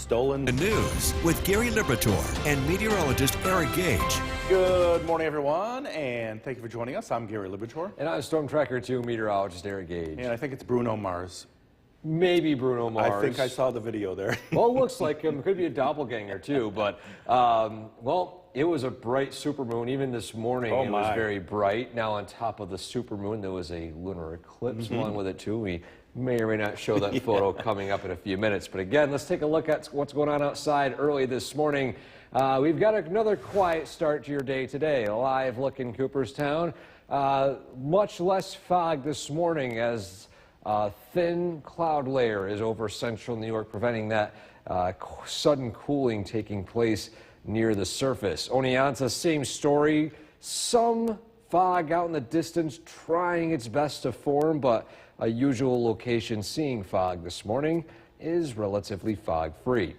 stolen. The news with Gary Liberatore and meteorologist Eric Gage. Good morning, everyone, and thank you for joining us. I'm Gary Liberatore. And I'm Storm Tracker 2 meteorologist Eric Gage. And I think it's Bruno Mars. Maybe Bruno Mars. I think I saw the video there. Well, it looks like him. Could be a doppelganger, too. But, well, it was a bright supermoon. Even this morning, it was very bright. Now, on top of the supermoon, there was a lunar eclipse along with it, too. We may or may not show that photo coming up in a few minutes. But again, let's take a look at what's going on outside early this morning. We've got another quiet start to your day today. A live look in Cooperstown. Much less fog this morning as a thin cloud layer is over central New York, preventing that sudden cooling taking place near the surface. Oneonta, same story. Some fog out in the distance trying its best to form, but a usual location seeing fog this morning is relatively fog-free.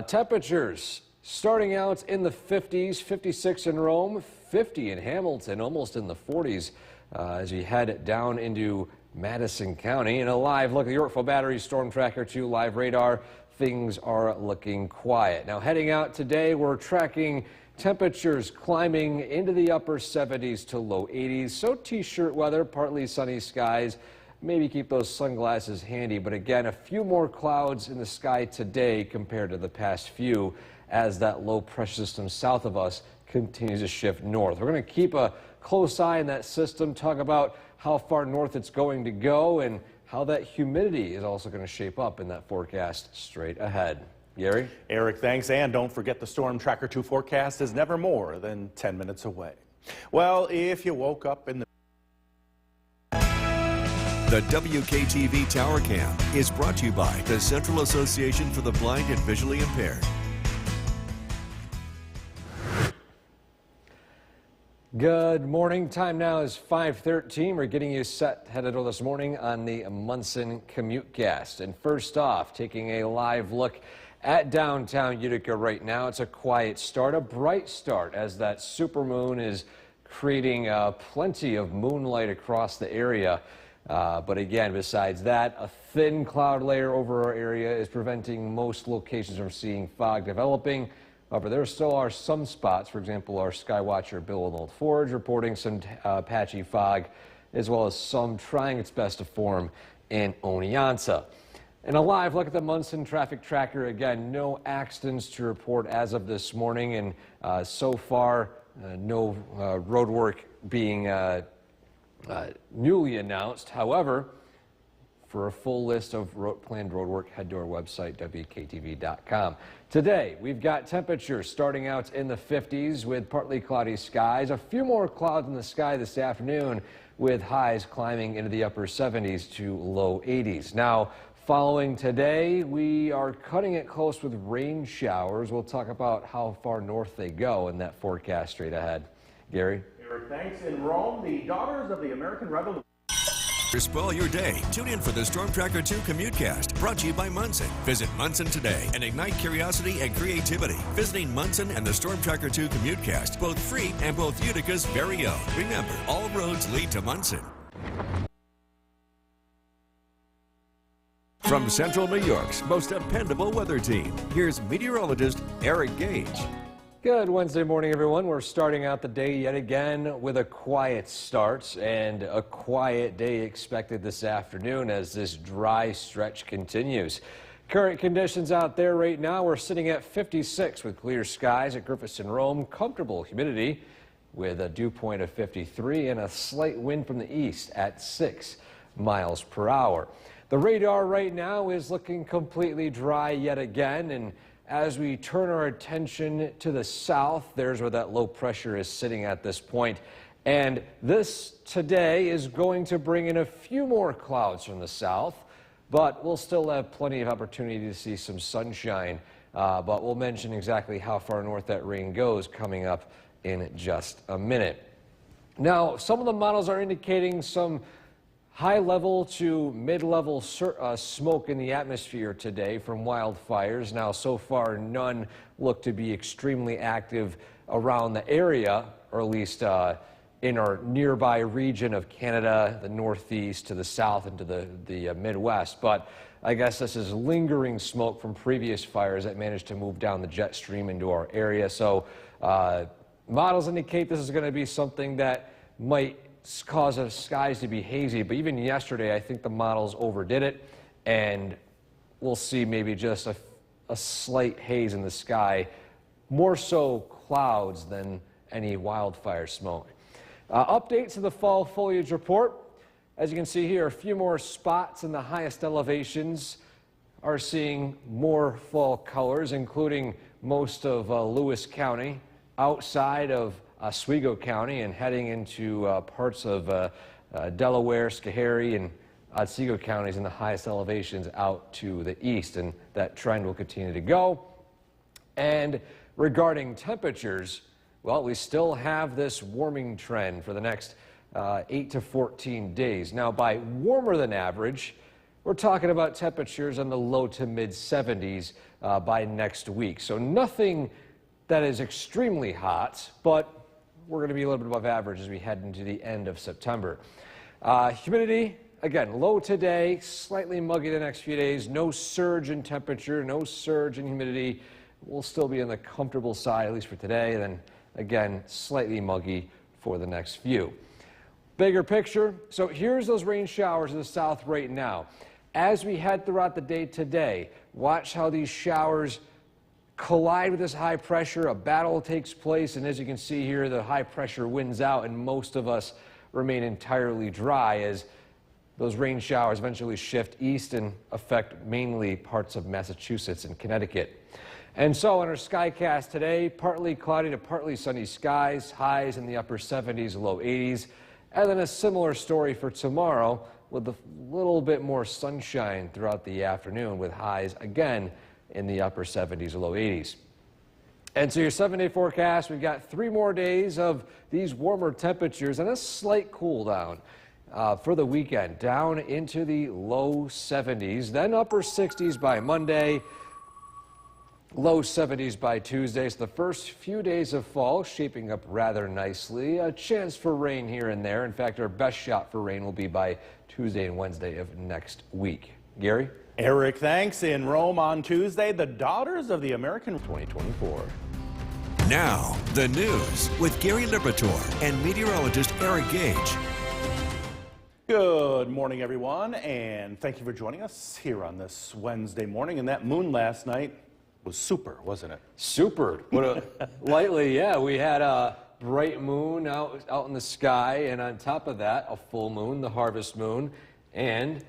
Temperatures starting out in the 50s, 56 in Rome, 50 in Hamilton, almost in the 40s as you head down into Madison County. And a live look at the Yorkville Battery Storm Tracker 2 live radar. Things are looking quiet. Now heading out today, we're tracking temperatures climbing into the upper 70s to low 80s. So t-shirt weather, partly sunny skies. Maybe keep those sunglasses handy, but again, a few more clouds in the sky today compared to the past few as that low pressure system south of us continues to shift north. We're going to keep a close eye on that system, talk about how far north it's going to go and how that humidity is also going to shape up in that forecast straight ahead. Gary? Eric, thanks. And don't forget the Storm Tracker 2 forecast is never more than 10 minutes away. Well, if you woke up in the WKTV Tower Cam is brought to you by the Central Association for the Blind and Visually Impaired. Good morning. Time now is 5:13. We're getting you set headed this morning on the Munson CommuteCast. And first off, taking a live look at downtown Utica right now. It's a quiet start, a bright start as that supermoon is creating plenty of moonlight across the area. But again, besides that, a thin cloud layer over our area is preventing most locations from seeing fog developing. However, there still are some spots, for example, our Skywatcher Bill and Old Forge reporting some patchy fog, as well as some trying its best to form in Oneonta. And a live look at the Munson traffic tracker. Again, no accidents to report as of this morning, and so far, no road work being newly announced. However, for a full list of planned road work, head to our website, WKTV.com. Today, we've got temperatures starting out in the 50s with partly cloudy skies. A few more clouds in the sky this afternoon with highs climbing into the upper 70s to low 80s. Now, following today, we are cutting it close with rain showers. We'll talk about how far north they go in that forecast straight ahead. Gary? Eric, thanks. In Rome, the Daughters of the American Revolution. Spoil your day. Tune in for the Storm Tracker 2 CommuteCast, brought to you by Munson. Visit Munson today and ignite curiosity and creativity. Visiting Munson and the Storm Tracker 2 CommuteCast, both free and both Utica's very own. Remember, all roads lead to Munson. From Central New York's most dependable weather team, here's meteorologist Eric Gage. Good Wednesday morning, everyone. We're starting out the day yet again with a quiet start and a quiet day expected this afternoon as this dry stretch continues. Current conditions out there right now, we're sitting at 56 with clear skies at Griffiths and Rome, comfortable humidity with a dew point of 53 and a slight wind from the east at 6 miles per hour. The radar right now is looking completely dry yet again, and as we turn our attention to the south, there's where that low pressure is sitting at this point. And this today is going to bring in a few more clouds from the south, but we'll still have plenty of opportunity to see some sunshine. But we'll mention exactly how far north that rain goes coming up in just a minute. Now, some of the models are indicating some high-level to mid-level smoke in the atmosphere today from wildfires. Now, so far, none look to be extremely active around the area, or at least in our nearby region of Canada, the Northeast to the south into the Midwest. But I guess this is lingering smoke from previous fires that managed to move down the jet stream into our area. So models indicate this is going to be something that might cause the skies to be hazy. But even yesterday, I think the models overdid it, and we'll see maybe just a slight haze in the sky, more so clouds than any wildfire smoke. Updates to the fall foliage report. As you can see here, a few more spots in the highest elevations are seeing more fall colors, including most of Lewis County, outside of Oswego County, and heading into parts of Delaware, Schoharie, and Otsego counties in the highest elevations out to the east, and that trend will continue to go. And regarding temperatures, well, we still have this warming trend for the next 8 to 14 days. Now, by warmer than average, we're talking about temperatures in the low to mid 70s by next week. So nothing that is extremely hot, but we're going to be a little bit above average as we head into the end of September. Humidity, again, low today, slightly muggy the next few days. No surge in temperature, no surge in humidity. We'll still be on the comfortable side, at least for today. And then again, slightly muggy for the next few. Bigger picture, so here's those rain showers in the south right now. As we head throughout the day today, watch how these showers collide with this high pressure. A battle takes place, and as you can see here, the high pressure wins out, and most of us remain entirely dry as those rain showers eventually shift east and affect mainly parts of Massachusetts and Connecticut. And so on our Skycast today, partly cloudy to partly sunny skies, highs in the upper 70s, low 80s. And then a similar story for tomorrow with a little bit more sunshine throughout the afternoon with highs again in the upper 70s, low 80s. And so your 7-day forecast, we've got 3 more days of these warmer temperatures and a slight cool down for the weekend, down into the low 70s, then upper 60s by Monday. Low 70s by Tuesday. So the first few days of fall shaping up rather nicely. A chance for rain here and there. In fact, our best shot for rain will be by Tuesday and Wednesday of next week. Gary? Eric, thanks. In Rome on Tuesday, the Daughters of the American 2024. Now, the news with Gary Lipitor and meteorologist Eric Gage. Good morning, everyone, and thank you for joining us here on this Wednesday morning. And that moon last night was super, wasn't it? Super. Lightly, yeah. We had a bright moon out in the sky, and on top of that, a full moon, the harvest moon, and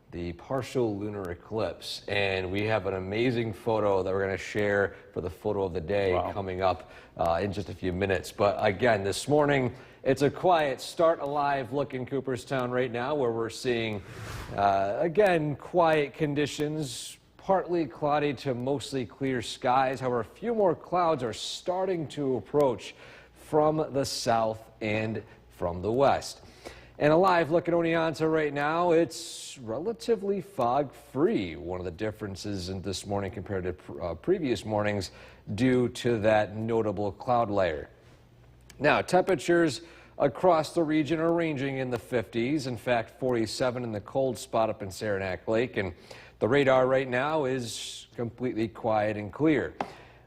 the partial lunar eclipse. And we have an amazing photo that we're going to share for the photo of the day coming up in just a few minutes. But again, this morning, it's a quiet start alive look in Cooperstown right now, where we're seeing, again, quiet conditions. Partly cloudy to mostly clear skies. However, a few more clouds are starting to approach from the south and from the west. And a live look at Oneonta right now, it's relatively fog-free. One of the differences in this morning compared to previous mornings due to that notable cloud layer. Now, temperatures across the region are ranging in the 50s. In fact, 47 in the cold spot up in Saranac Lake. And the radar right now is completely quiet and clear.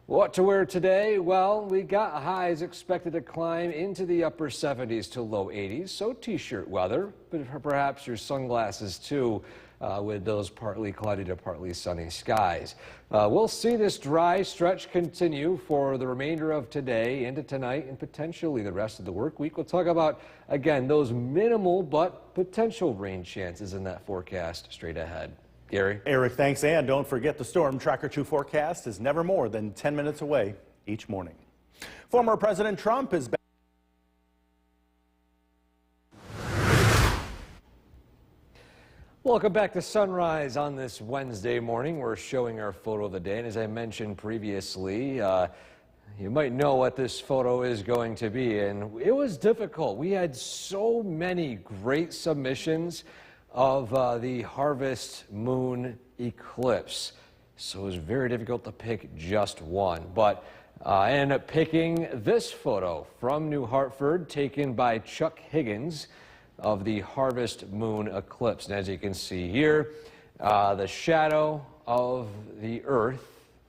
What to wear today? Well, we got highs expected to climb into the upper 70s to low 80s, so t-shirt weather, but perhaps your sunglasses too with those partly cloudy to partly sunny skies. We'll see this dry stretch continue for the remainder of today into tonight and potentially the rest of the work week. We'll talk about, again, those minimal but potential rain chances in that forecast straight ahead. Gary? Eric, thanks. And don't forget, the Storm Tracker 2 forecast is never more than 10 minutes away each morning. Former President Trump is back. Welcome back to Sunrise on this Wednesday morning. We're showing our photo of the day, and as I mentioned previously, you might know what this photo is going to be, and it was difficult. We had so many great submissions of the harvest moon eclipse. so it was very difficult to pick just one. But I ended up picking this photo from New Hartford, taken by Chuck Higgins, of the harvest moon eclipse. And as you can see here, the shadow of the Earth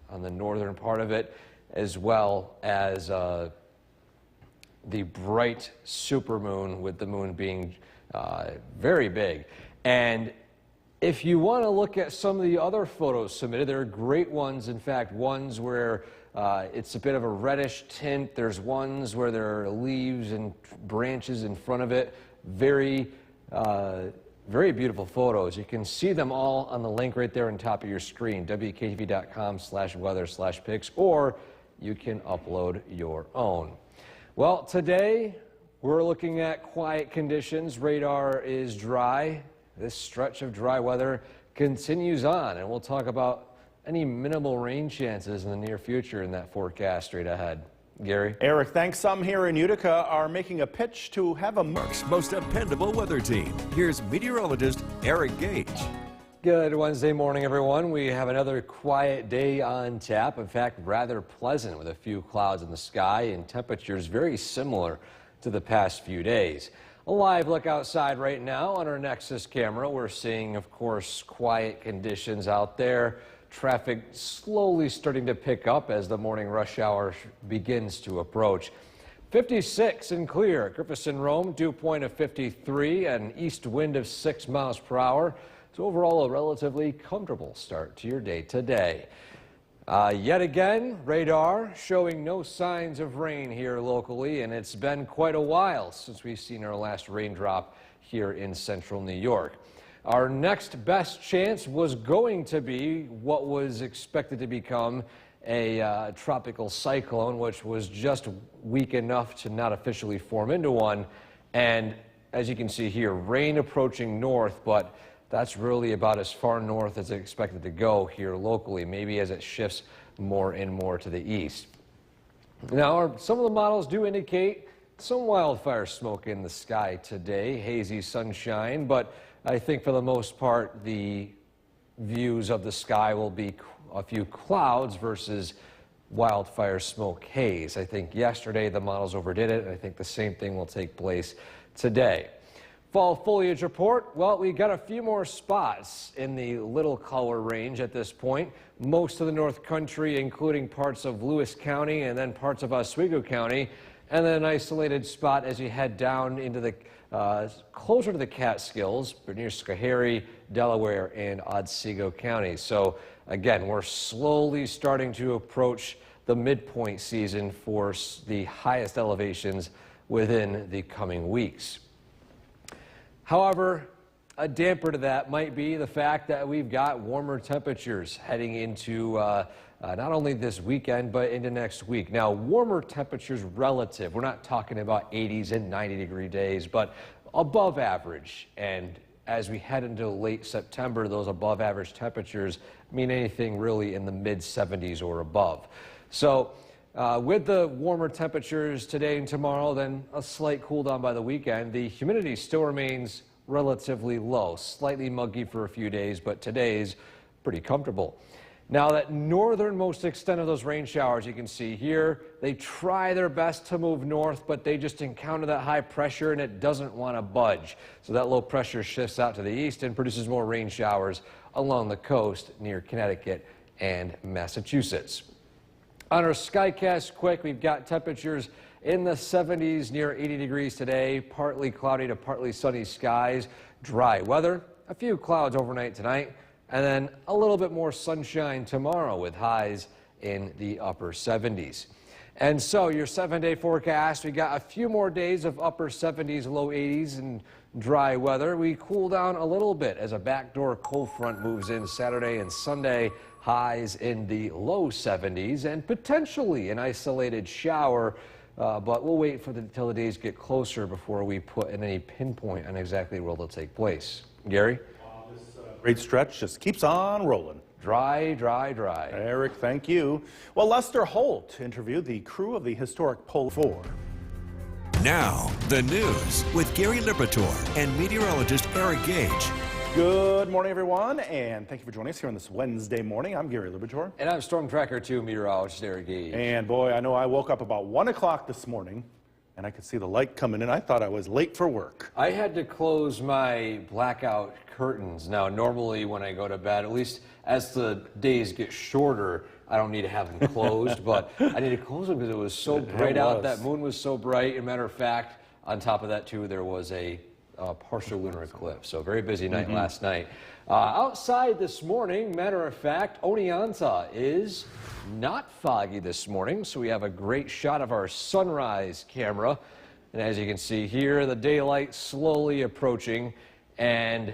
on the northern part of it, as well as the bright supermoon, with the moon being very big. And if you want to look at some of the other photos submitted, there are great ones. In fact, ones where it's a bit of a reddish tint. There's ones where there are leaves and branches in front of it. Very beautiful photos. You can see them all on the link right there on top of your screen, wktv.com/weather/pics, or you can upload your own. Well, today we're looking at quiet conditions. Radar is dry. This stretch of dry weather continues on, and we'll talk about any minimal rain chances in the near future in that forecast straight ahead. Gary? Eric, thanks. Some here in Utica are making a pitch to have a Mark's most dependable weather team. Here's meteorologist Eric Gage. Good Wednesday morning, everyone. We have another quiet day on tap. In fact, rather pleasant, with a few clouds in the sky and temperatures very similar to the past few days. A live look outside right now on our Nexus camera. We're seeing, of course, quiet conditions out there. Traffic slowly starting to pick up as the morning rush hour begins to approach. 56 and clear at Griffithson Rome, dew point of 53, an east wind of 6 miles per hour. So overall, a relatively comfortable start to your day today. Yet again, radar showing no signs of rain here locally, and it's been quite a while since we've seen our last raindrop here in central New York. Our next best chance was going to be what was expected to become a tropical cyclone, which was just weak enough to not officially form into one. And as you can see here, rain approaching north, but that's really about as far north as it's expected to go here locally, maybe as it shifts more and more to the east. Now, some of the models do indicate some wildfire smoke in the sky today, hazy sunshine, but I think for the most part, the views of the sky will be a few clouds versus wildfire smoke haze. I think yesterday the models overdid it, and I think the same thing will take place today. Fall foliage report, well, we got a few more spots in the little color range at this point. Most of the North Country, including parts of Lewis County and then parts of Oswego County, and then an isolated spot as you head down into the closer to the Catskills, near Schoharie, Delaware, and Otsego counties. So again, we're slowly starting to approach the midpoint season for the highest elevations within the coming weeks. However, a damper to that might be the fact that we've got warmer temperatures heading into not only this weekend, but into next week. Now, warmer temperatures relative. We're not talking about 80s and 90-degree days, but above average. And as we head into late September, those above average temperatures mean anything really in the mid-70s or above. So with the warmer temperatures today and tomorrow, then a slight cool down by the weekend, the humidity still remains relatively low, slightly muggy for a few days, but today's pretty comfortable. Now, that northernmost extent of those rain showers you can see here, they try their best to move north, but they just encounter that high pressure and it doesn't want to budge. So that low pressure shifts out to the east and produces more rain showers along the coast near Connecticut and Massachusetts. On our Skycast Quick, we've got temperatures in the 70s, near 80 degrees today, partly cloudy to partly sunny skies, dry weather, a few clouds overnight tonight, and then a little bit more sunshine tomorrow with highs in the upper 70s. And so your 7-day forecast, we got a few more days of upper 70s, low 80s and dry weather. We cool down a little bit as a backdoor cold front moves in Saturday and Sunday, highs in the low 70s and potentially an isolated shower. But we'll wait till the days get closer before we put in any pinpoint on exactly where they'll take place. Gary? This great stretch just keeps on rolling. Dry, dry, dry. Eric, thank you. Well, Lester Holt interviewed the crew of the historic Pole 4. Now, the news with Gary Liberatore and meteorologist Eric Gage. Good morning, everyone, and thank you for joining us here on this Wednesday morning. I'm Gary Lubitor. And I'm Storm Tracker 2 meteorologist Eric Gage. And boy, I know I woke up about 1 o'clock this morning, and I could see the light coming in. I thought I was late for work. I had to close my blackout curtains. Now, normally when I go to bed, at least as the days get shorter, I don't need to have them closed, but I need to close them because it was so bright out. That moon was so bright. As a matter of fact, on top of that, too, there was a partial lunar eclipse. So very busy night last night. Outside this morning, matter of fact, Oneonta is not foggy this morning. So we have a great shot of our sunrise camera. And as you can see here, the daylight slowly approaching. And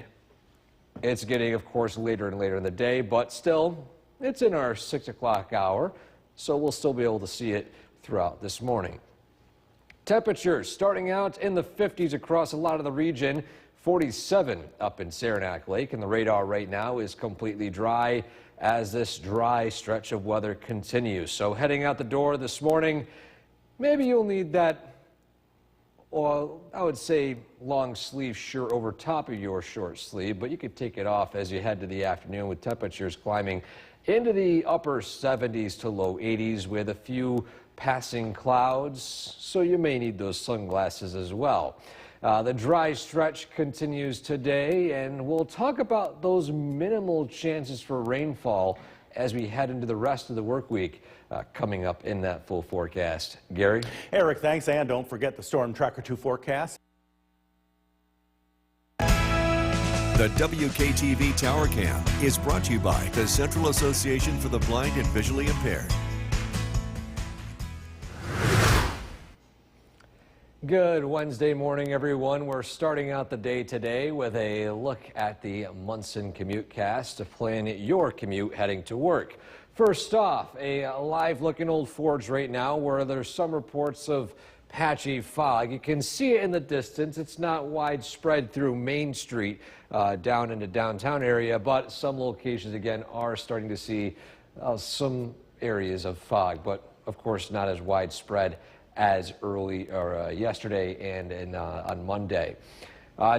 it's getting, of course, later and later in the day. But still, it's in our 6 o'clock hour. So we'll still be able to see it throughout this morning. Temperatures starting out in the 50s across a lot of the region, 47 up in Saranac Lake, and the radar right now is completely dry as this dry stretch of weather continues. So heading out the door this morning, maybe you'll need that, or I would say long sleeve shirt over top of your short sleeve, but you could take it off as you head to the afternoon with temperatures climbing into the upper 70s to low 80s with a few passing clouds, so you may need those sunglasses as well. The dry stretch continues today, and we'll talk about those minimal chances for rainfall as we head into the rest of the work week coming up in that full forecast. Gary? Eric, thanks, and don't forget the Storm Tracker 2 forecast. The WKTV Tower Cam is brought to you by the Central Association for the Blind and Visually Impaired. Good Wednesday morning, everyone. We're starting out the day today with a look at the Munson CommuteCast to plan your commute heading to work. First off, a live look in Old Forge right now where there's some reports of patchy fog. You can see it in the distance. It's not widespread through Main Street down into downtown area, but some locations again are starting to see some areas of fog, but of course not as widespread as early or yesterday and on Monday.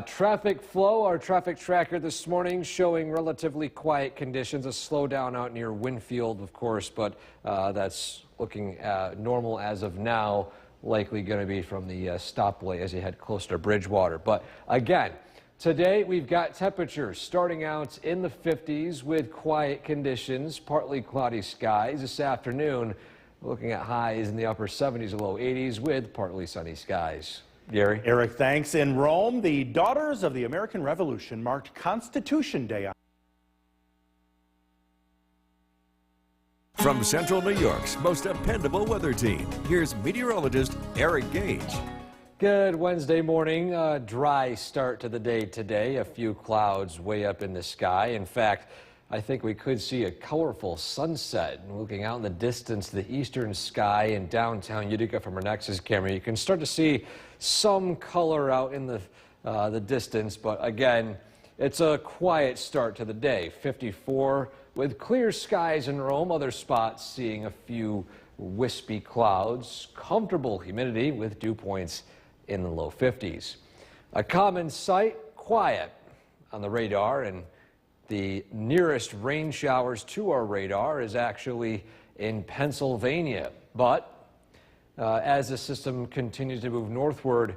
Traffic flow, our traffic tracker this morning showing relatively quiet conditions, a slowdown out near Winfield, of course, but that's looking normal as of now, likely going to be from the stoplight as you head closer to Bridgewater. But again, today we've got temperatures starting out in the 50s with quiet conditions, partly cloudy skies. This afternoon, looking at highs in the upper 70s to low 80s with partly sunny skies. Gary? Eric, thanks. In Rome, the Daughters of the American Revolution marked Constitution Day. From Central New York's most dependable weather team, here's meteorologist Eric Gage. Good Wednesday morning. Dry start to the day today. A few clouds way up in the sky. In fact, I think we could see a colorful sunset. And looking out in the distance, the eastern sky in downtown Utica from our Nexus camera, you can start to see some color out in the distance. But again, it's a quiet start to the day. 54 with clear skies in Rome. Other spots seeing a few wispy clouds. Comfortable humidity with dew points in the low 50s. A common sight, quiet on the radar, and the nearest rain showers to our radar is actually in Pennsylvania. But as the system continues to move northward,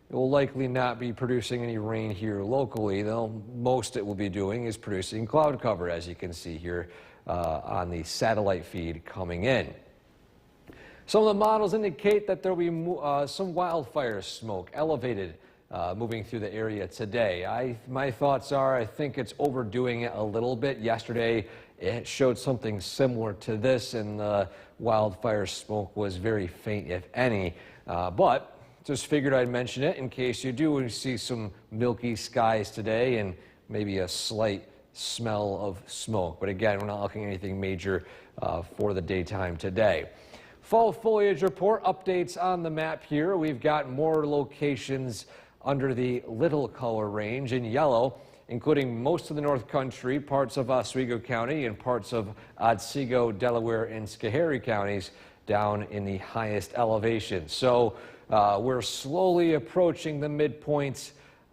it will likely not be producing any rain here locally, though most it will be doing is producing cloud cover, as you can see here on the satellite feed coming in. Some of the models indicate that there will be some wildfire smoke elevated moving through the area today. My thoughts are I think it's overdoing it a little bit. Yesterday it showed something similar to this, and the wildfire smoke was very faint, if any. But just figured I'd mention it in case you do see some milky skies today and maybe a slight smell of smoke. But again, we're not looking at anything major for the daytime today. Fall foliage report updates on the map here. We've got more locations under the little color range in yellow, including most of the North Country, parts of Oswego County, and parts of Otsego, Delaware, and Schoharie counties down in the highest elevation. So we're slowly approaching the midpoints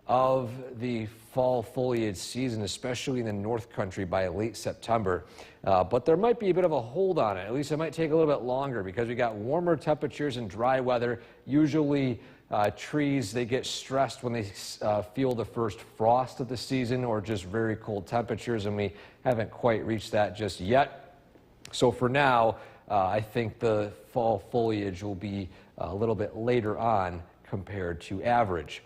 of the fall foliage season, especially in the North Country by late September. But there might be a bit of a hold on it. At least it might take a little bit longer because we got warmer temperatures and dry weather. Usually trees, they get stressed when they feel the first frost of the season or just very cold temperatures, and we haven't quite reached that just yet. So for now, I think the fall foliage will be a little bit later on compared to average.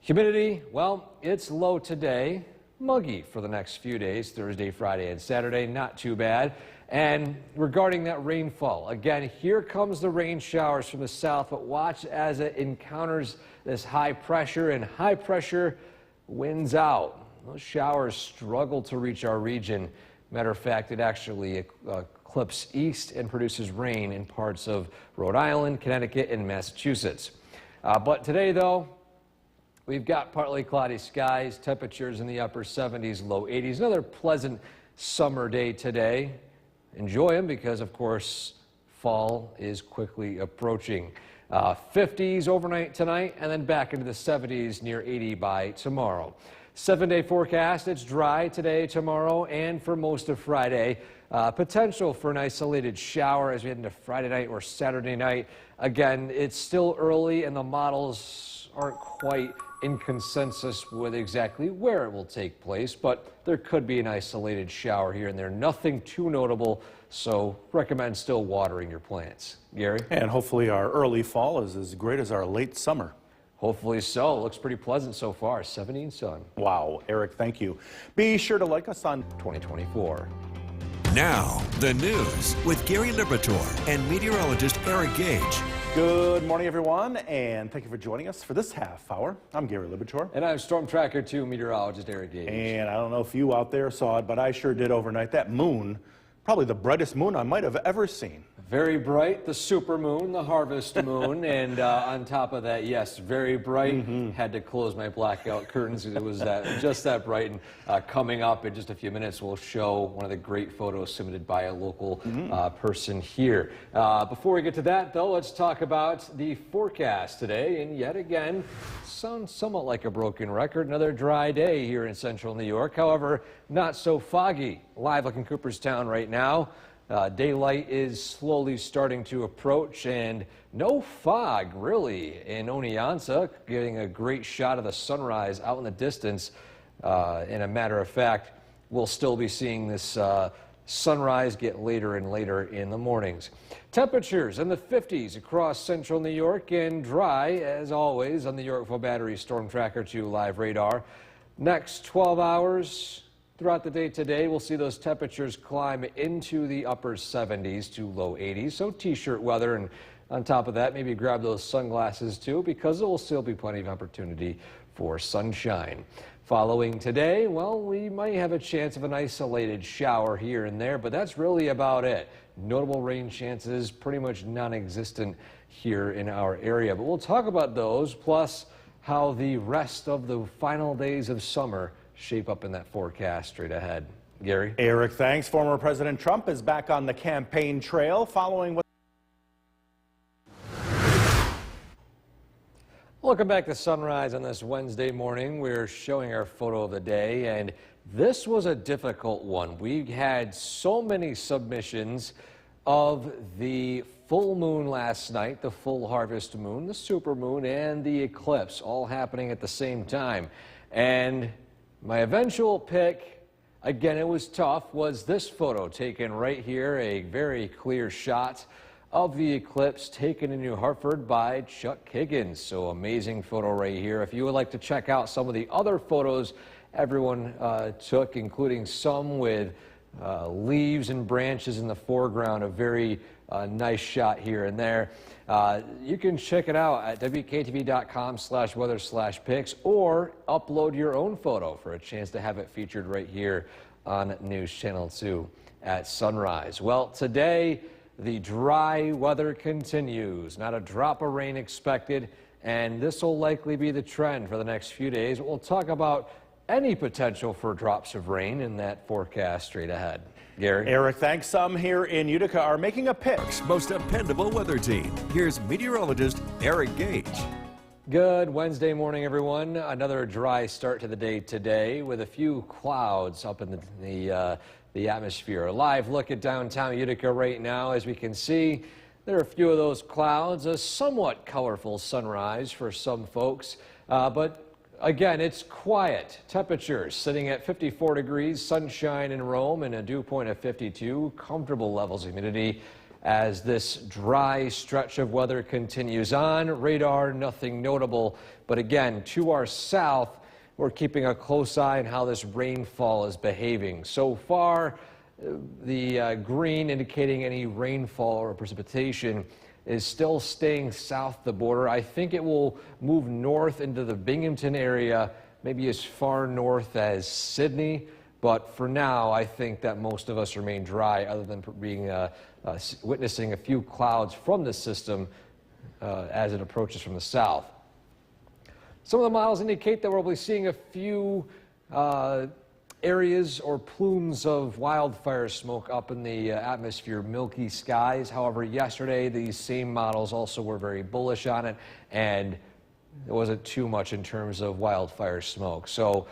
Humidity, well, it's low today, muggy for the next few days, Thursday, Friday, and Saturday, not too bad. And regarding that rainfall, again, here comes the rain showers from the south, but watch as it encounters this high pressure, and high pressure wins out. Those showers struggle to reach our region. Matter of fact, it actually eclipses east and produces rain in parts of Rhode Island, Connecticut, and Massachusetts. But today, though, we've got partly cloudy skies, temperatures in the upper 70s, low 80s. Another pleasant summer day today. Enjoy them because, of course, fall is quickly approaching. 50s overnight tonight and then back into the 70s near 80 by tomorrow. 7-day forecast, it's dry today, tomorrow, and for most of Friday. Potential for an isolated shower as we head into Friday night or Saturday night. Again, it's still early and the models aren't quite in consensus with exactly where it will take place, but there could be an isolated shower here and there. Nothing too notable, so recommend still watering your plants. Gary? And hopefully our early fall is as great as our late summer. Hopefully so. Looks pretty pleasant so far. 70 sun. Wow, Eric, thank you. Be sure to like us on 2024. Now, the news with Gary Liberatore and meteorologist Eric Gage. Good morning, everyone, and thank you for joining us for this half hour. I'm Gary Liberatore. And I'm Storm Tracker 2 meteorologist Eric Gage. And I don't know if you out there saw it, but I sure did overnight. That moon, probably the brightest moon I might have ever seen. Very bright, the super moon, the harvest moon, and on top of that, yes, very bright. Had to close my blackout curtains. It was just that bright. And coming up in just a few minutes, we'll show one of the great photos submitted by a local person here. Before we get to that, though, let's talk about the forecast today. And yet again, sounds somewhat like a broken record. Another dry day here in central New York. However, not so foggy. Live looking Cooperstown right now. Daylight is slowly starting to approach, and no fog really in Oneonta, getting a great shot of the sunrise out in the distance. And a matter of fact, we'll still be seeing this sunrise get later and later in the mornings. Temperatures in the 50s across central New York and dry as always on the Yorkville Battery Storm Tracker 2 live radar. Next 12 hours. Throughout the day today, we'll see those temperatures climb into the upper 70s to low 80s, so t-shirt weather, and on top of that, maybe grab those sunglasses too, because there will still be plenty of opportunity for sunshine. Following today, well, we might have a chance of an isolated shower here and there, but that's really about it. Notable rain chances pretty much non-existent here in our area, but we'll talk about those, plus how the rest of the final days of summer shape up in that forecast straight ahead. Gary? Eric, thanks. Former President Trump is back on the campaign trail following what... Welcome back to Sunrise on this Wednesday morning. We're showing our photo of the day, and this was a difficult one. We had so many submissions of the full moon last night, the full harvest moon, the super moon, and the eclipse all happening at the same time. And my eventual pick, again, it was tough, was this photo taken right here, a very clear shot of the eclipse taken in New Hartford by Chuck Higgins. So amazing photo right here. If you would like to check out some of the other photos everyone took, including some with leaves and branches in the foreground, a very nice shot here and there. You can check it out at wktv.com/weather/pics or upload your own photo for a chance to have it featured right here on News Channel 2 at sunrise. Well, today the dry weather continues. Not a drop of rain expected, and this will likely be the trend for the next few days. We'll talk about any potential for drops of rain in that forecast straight ahead. Gary? Eric, thanks. Some here in Utica are making a pick. Most dependable weather team. Here's meteorologist Eric Gage. Good Wednesday morning, everyone. Another dry start to the day today with a few clouds up in the atmosphere. A live look at downtown Utica right now. As we can see, there are a few of those clouds. A somewhat colorful sunrise for some folks, but again, it's quiet. Temperatures sitting at 54 degrees, sunshine in Rome, and a dew point of 52. Comfortable levels of humidity. As this dry stretch of weather continues on, radar, nothing notable. But again, to our south, we're keeping a close eye on how this rainfall is behaving. So far, the green indicating any rainfall or precipitation is still staying south of the border. I think it will move north into the Binghamton area, maybe as far north as Sydney. But for now, I think that most of us remain dry, other than being witnessing a few clouds from the system as it approaches from the south. Some of the models indicate that we'll be seeing a few areas or plumes of wildfire smoke up in the atmosphere, milky skies. However, yesterday these same models also were very bullish on it, and it wasn't too much in terms of wildfire smoke. So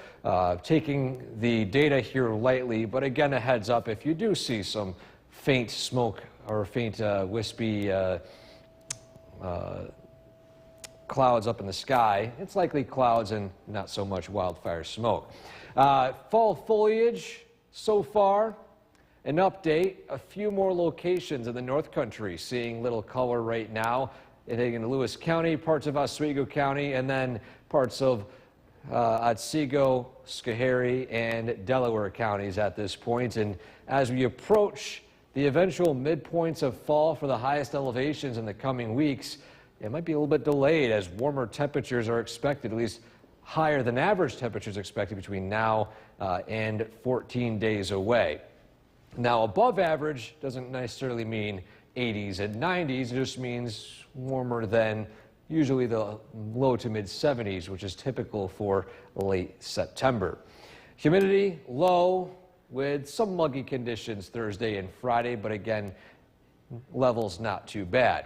taking the data here lightly, but again, a heads up, if you do see some faint smoke or faint wispy clouds up in the sky, it's likely clouds and not so much wildfire smoke. Fall foliage so far, an update, a few more locations in the North Country seeing little color right now. In Lewis County, parts of Oswego County, and then parts of Otsego, Schoharie, and Delaware counties at this point. And as we approach the eventual midpoints of fall for the highest elevations in the coming weeks, it might be a little bit delayed as warmer temperatures are expected, at least higher than average temperatures expected between now and 14 days away. Now, above average doesn't necessarily mean 80s and 90s. It just means warmer than usually the low to mid 70s, which is typical for late September. Humidity low with some muggy conditions Thursday and Friday, but again, levels not too bad.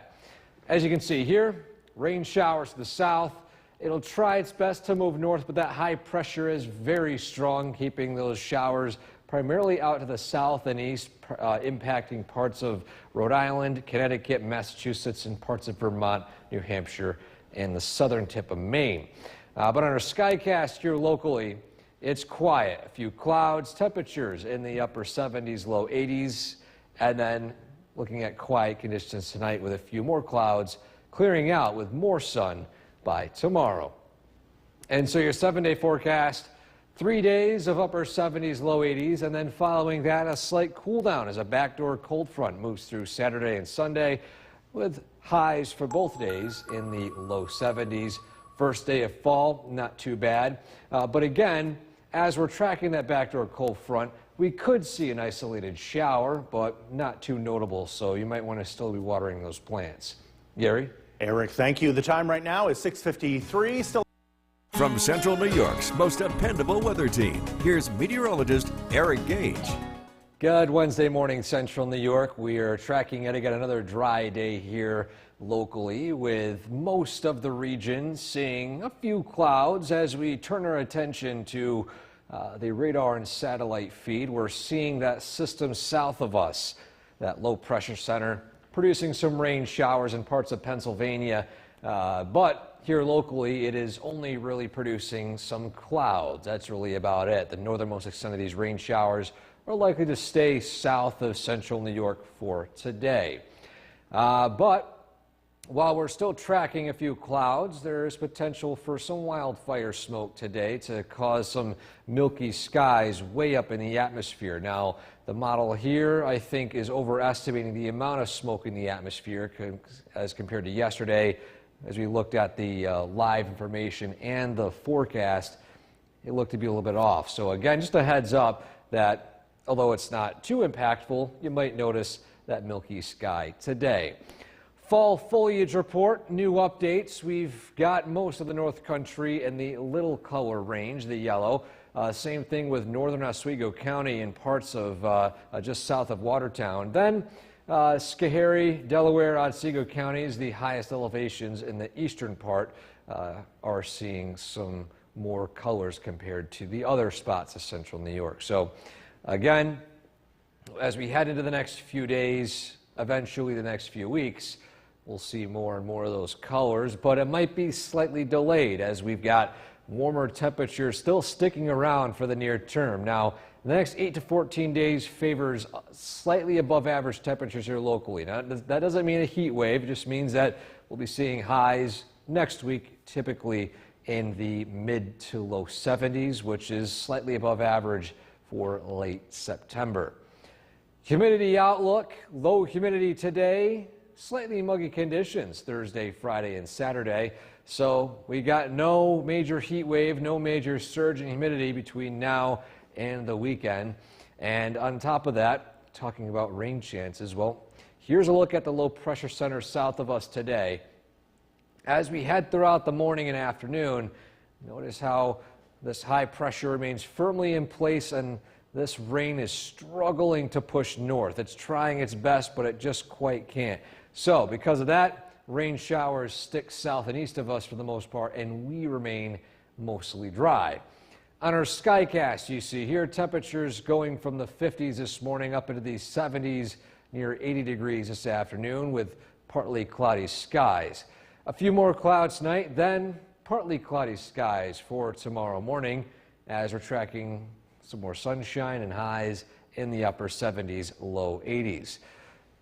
As you can see here, rain showers to the south. It'll try its best to move north, but that high pressure is very strong, keeping those showers primarily out to the south and east, impacting parts of Rhode Island, Connecticut, Massachusetts, and parts of Vermont, New Hampshire, and the southern tip of Maine. But on our Skycast here locally, it's quiet. A few clouds, temperatures in the upper 70s, low 80s, and then looking at quiet conditions tonight with a few more clouds, clearing out with more sun by tomorrow. And so your 7-day forecast, 3 days of upper 70s, low 80s, and then following that, a slight cool down as a backdoor cold front moves through Saturday and Sunday with highs for both days in the low 70s. First day of fall, not too bad. But again, as we're tracking that backdoor cold front, we could see an isolated shower, but not too notable, so you might want to still be watering those plants. Gary? Eric, thank you. The time right now is 6:53. Still From Central New York's most dependable weather team, here's meteorologist Eric Gage. Good Wednesday morning, Central New York. We are tracking yet again another dry day here locally, with most of the region seeing a few clouds. As we turn our attention to the radar and satellite feed, we're seeing that system south of us, that low pressure center, producing some rain showers in parts of Pennsylvania, but here locally, it is only really producing some clouds. That's really about it. The northernmost extent of these rain showers are likely to stay south of central New York for today. But while we're still tracking a few clouds, there is potential for some wildfire smoke today to cause some milky skies way up in the atmosphere. Now, the model here, I think, is overestimating the amount of smoke in the atmosphere as compared to yesterday. As we looked at the live information and the forecast, it looked to be a little bit off. So again, just a heads up that although it's not too impactful, you might notice that milky sky today. Fall foliage report, new updates. We've got most of the North Country in the little color range, the yellow. Same thing with northern Oswego County and parts of just south of Watertown. Then Schoharie, Delaware, Otsego counties, the highest elevations in the eastern part are seeing some more colors compared to the other spots of central New York. So again, as we head into the next few days, eventually the next few weeks, we'll see more and more of those colors, but it might be slightly delayed as we've got warmer temperatures still sticking around for the near term. Now, the next 8 to 14 days favors slightly above average temperatures here locally. Now, that doesn't mean a heat wave. It just means that we'll be seeing highs next week, typically in the mid to low 70s, which is slightly above average for late September. Humidity outlook, low humidity today, slightly muggy conditions Thursday, Friday, and Saturday. So we got no major heat wave, no major surge in humidity between now and the weekend. And on top of that, talking about rain chances, well, here's a look at the low pressure center south of us today. As we head throughout the morning and afternoon, notice how this high pressure remains firmly in place and this rain is struggling to push north. It's trying its best, but it just quite can't. So because of that, rain showers stick south and east of us for the most part, and we remain mostly dry. On our Skycast, you see here temperatures going from the 50s this morning up into the 70s, near 80 degrees this afternoon with partly cloudy skies. A few more clouds tonight, then partly cloudy skies for tomorrow morning as we're tracking some more sunshine and highs in the upper 70s, low 80s.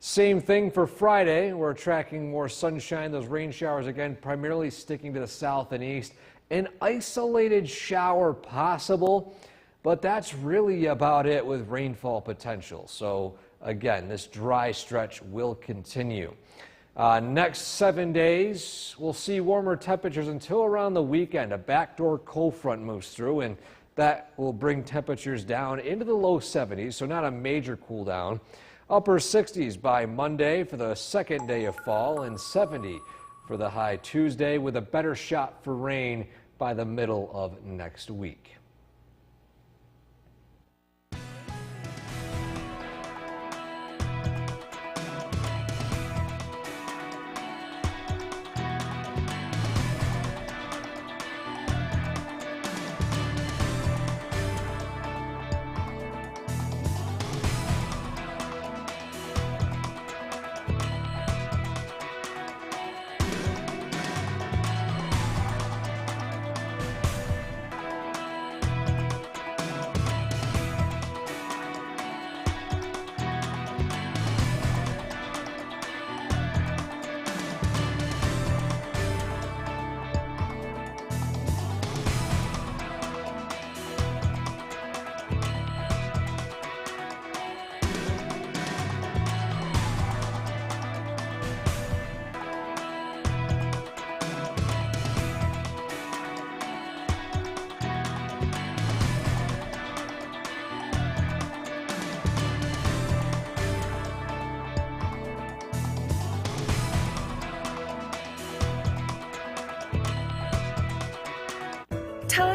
Same thing for Friday. We're tracking more sunshine. Those rain showers again primarily sticking to the south and east. An isolated shower possible, but that's really about it with rainfall potential. So again, this dry stretch will continue. Next 7 days, we'll see warmer temperatures until around the weekend. A backdoor cold front moves through, and that will bring temperatures down into the low 70s, so not a major cool down. Upper 60s by Monday for the second day of fall, and 70 for the high Tuesday, with a better shot for rain by the middle of next week.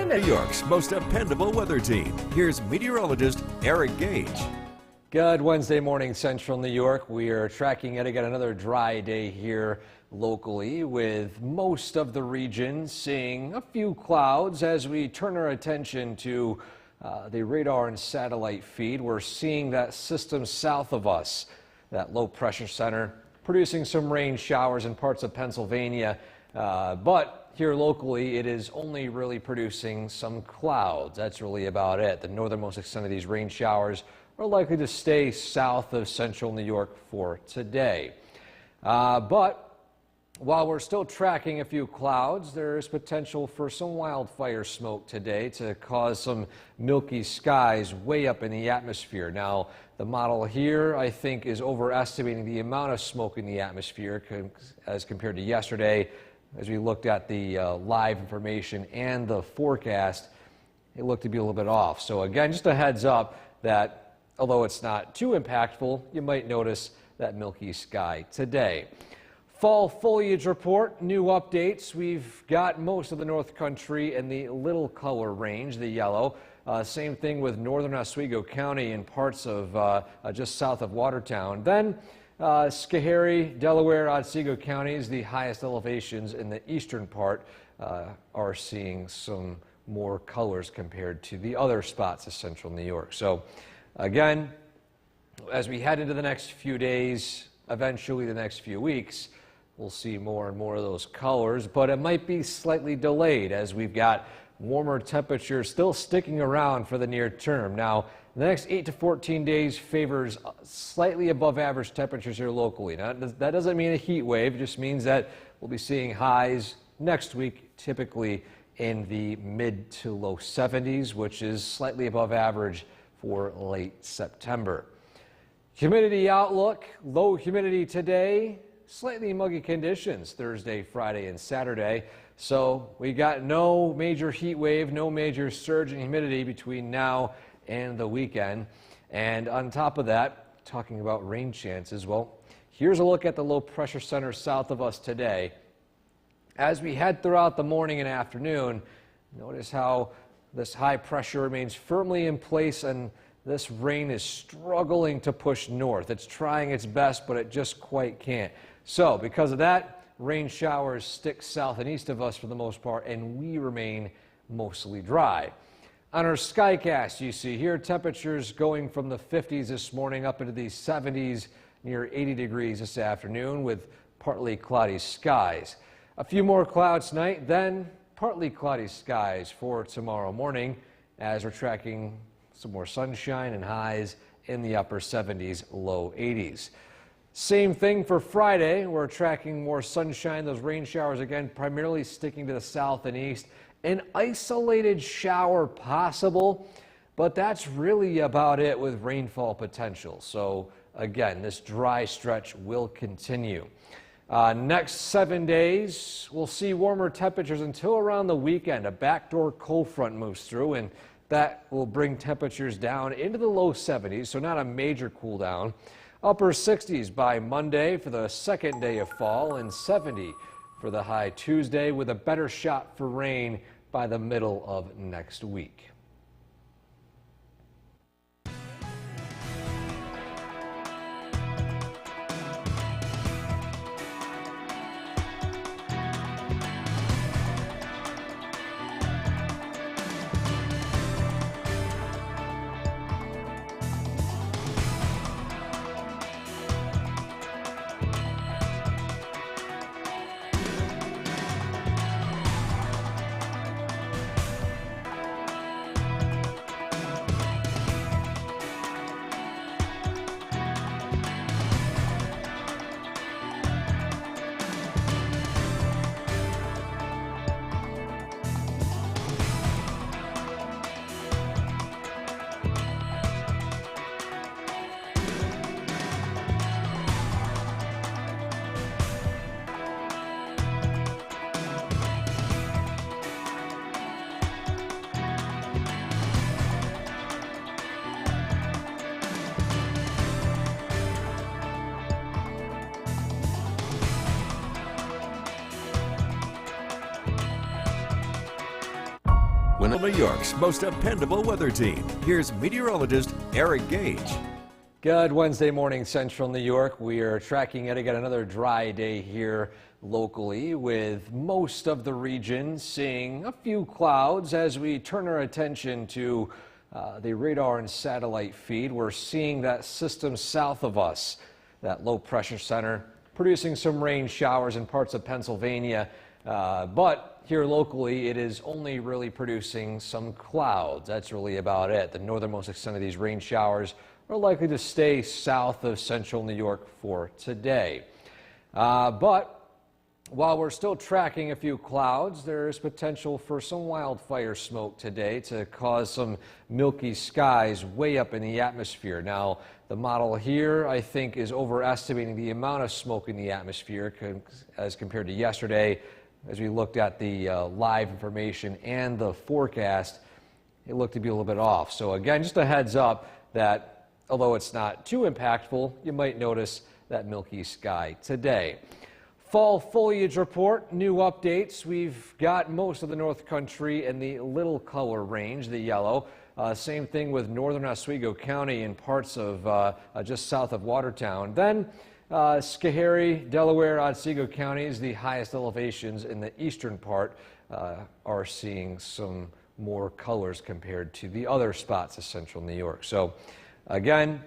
New York's most dependable weather team. Here's meteorologist Eric Gage. Good Wednesday morning, Central New York. We are tracking yet again another dry day here locally, with most of the region seeing a few clouds. As we turn our attention to the radar and satellite feed, we're seeing that system south of us, that low pressure center, producing some rain showers in parts of Pennsylvania, but here locally, it is only really producing some clouds. That's really about it. The northernmost extent of these rain showers are likely to stay south of central New York for today. But while we're still tracking a few clouds, there is potential for some wildfire smoke today to cause some milky skies way up in the atmosphere. Now, the model here, I think, is overestimating the amount of smoke in the atmosphere as compared to yesterday. As we looked at the live information and the forecast, it looked to be a little bit off. So again, just a heads up that although it's not too impactful, you might notice that milky sky today. Fall foliage report, new updates. We've got most of the North Country in the little color range, the yellow. Same thing with northern Oswego County and parts of just south of Watertown. Then Schoharie, Delaware, Otsego counties, the highest elevations in the eastern part are seeing some more colors compared to the other spots of central New York. So again, as we head into the next few days, eventually the next few weeks, we'll see more and more of those colors, but it might be slightly delayed as we've got warmer temperatures still sticking around for the near term. Now, the next 8 to 14 days favors slightly above average temperatures here locally. Now, that doesn't mean a heat wave, it just means that we'll be seeing highs next week, typically in the mid to low 70s, which is slightly above average for late September. Humidity outlook, low humidity today, slightly muggy conditions Thursday, Friday, and Saturday. So we got no major heat wave, no major surge in humidity between now and the weekend. And on top of that, talking about rain chances, well, here's a look at the low pressure center south of us today. As we head throughout the morning and afternoon, notice how this high pressure remains firmly in place and this rain is struggling to push north. It's trying its best, but it just quite can't. So because of that, rain showers stick south and east of us for the most part, and we remain mostly dry. On our Skycast, you see here temperatures going from the 50s this morning up into the 70s, near 80 degrees this afternoon with partly cloudy skies. A few more clouds tonight, then partly cloudy skies for tomorrow morning as we're tracking some more sunshine and highs in the upper 70s, low 80s. Same thing for Friday. We're tracking more sunshine, those rain showers again, primarily sticking to the south and east. An isolated shower possible, but that's really about it with rainfall potential. So again, this dry stretch will continue. Next 7 days, we'll see warmer temperatures until around the weekend. A backdoor cold front moves through, and that will bring temperatures down into the low 70s, so not a major cool down. Upper 60s by Monday for the second day of fall, and 70 for the high Tuesday, with a better shot for rain by the middle of next week. New York's most dependable weather team. Here's meteorologist Eric Gage. Good Wednesday morning, Central New York. We are tracking yet again another dry day here locally, with most of the region seeing a few clouds. As we turn our attention to the radar and satellite feed, we're seeing that system south of us, that low pressure center, producing some rain showers in parts of Pennsylvania, but here locally, it is only really producing some clouds. That's really about it. The northernmost extent of these rain showers are likely to stay south of central New York for today. But while we're still tracking a few clouds, there is potential for some wildfire smoke today to cause some milky skies way up in the atmosphere. Now, the model here, I think, is overestimating the amount of smoke in the atmosphere as compared to yesterday. As we looked at the live information and the forecast, it looked to be a little bit off. So again, just a heads up that although it's not too impactful, you might notice that milky sky today. Fall foliage report, new updates. We've got most of the North Country in the little color range, the yellow. Same thing with northern Oswego County and parts of just south of Watertown. Then Schoharie, Delaware, Otsego counties, the highest elevations in the eastern part are seeing some more colors compared to the other spots of central New York. So again,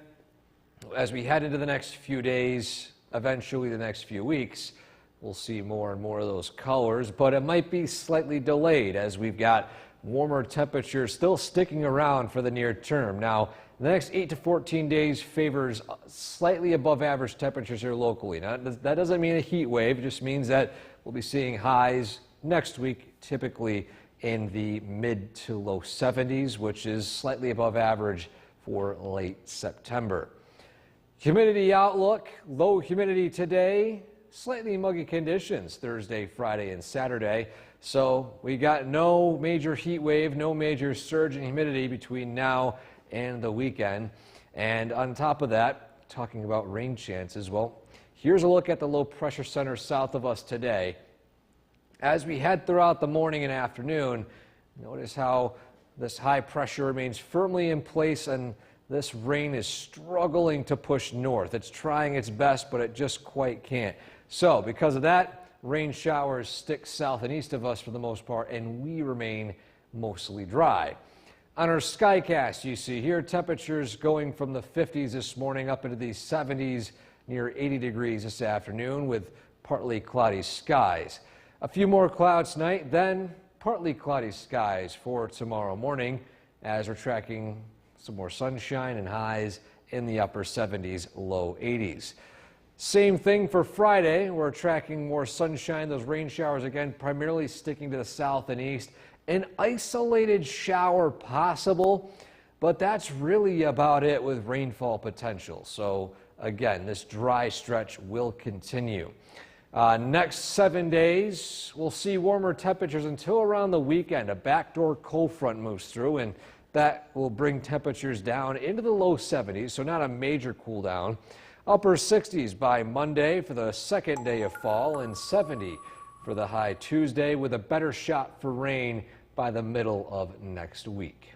as we head into the next few days, eventually the next few weeks, we'll see more and more of those colors, but it might be slightly delayed as we've got warmer temperatures still sticking around for the near term. Now, the next 8 to 14 days favors slightly above average temperatures here locally. Now, that doesn't mean a heat wave, it just means that we'll be seeing highs next week, typically in the mid to low 70s, which is slightly above average for late September. Humidity outlook, low humidity today, slightly muggy conditions Thursday, Friday, and Saturday. So we got no major heat wave, no major surge in humidity between now and the weekend. And on top of that, talking about rain chances, well, here's a look at the low pressure center south of us today. As we head throughout the morning and afternoon, notice how this high pressure remains firmly in place and this rain is struggling to push north. It's trying its best, but it just quite can't. So because of that, rain showers stick south and east of us for the most part, and we remain mostly dry. On our Skycast, you see here temperatures going from the 50s this morning up into the 70s, near 80 degrees this afternoon with partly cloudy skies. A few more clouds tonight, then partly cloudy skies for tomorrow morning as we're tracking some more sunshine and highs in the upper 70s, low 80s. Same thing for Friday. We're tracking more sunshine. Those rain showers again primarily sticking to the south and east. An isolated shower possible, but that's really about it with rainfall potential. So again, this dry stretch will continue. Next 7 days, we'll see warmer temperatures until around the weekend. A backdoor cold front moves through, and that will bring temperatures down into the low 70s, so not a major cool down. Upper 60s by Monday for the second day of fall, and 70 for the high Tuesday, with a better shot for rain by the middle of next week.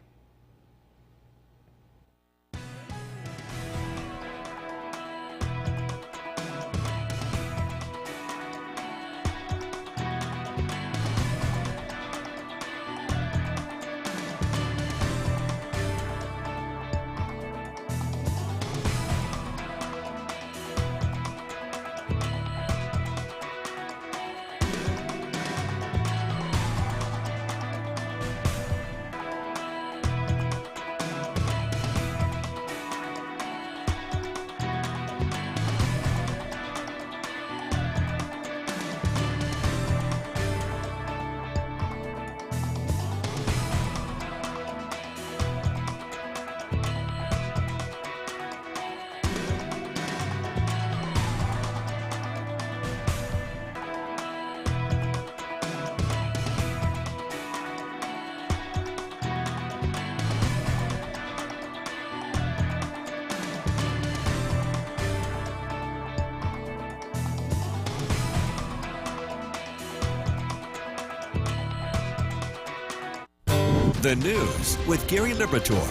The news with Gary Liberatore.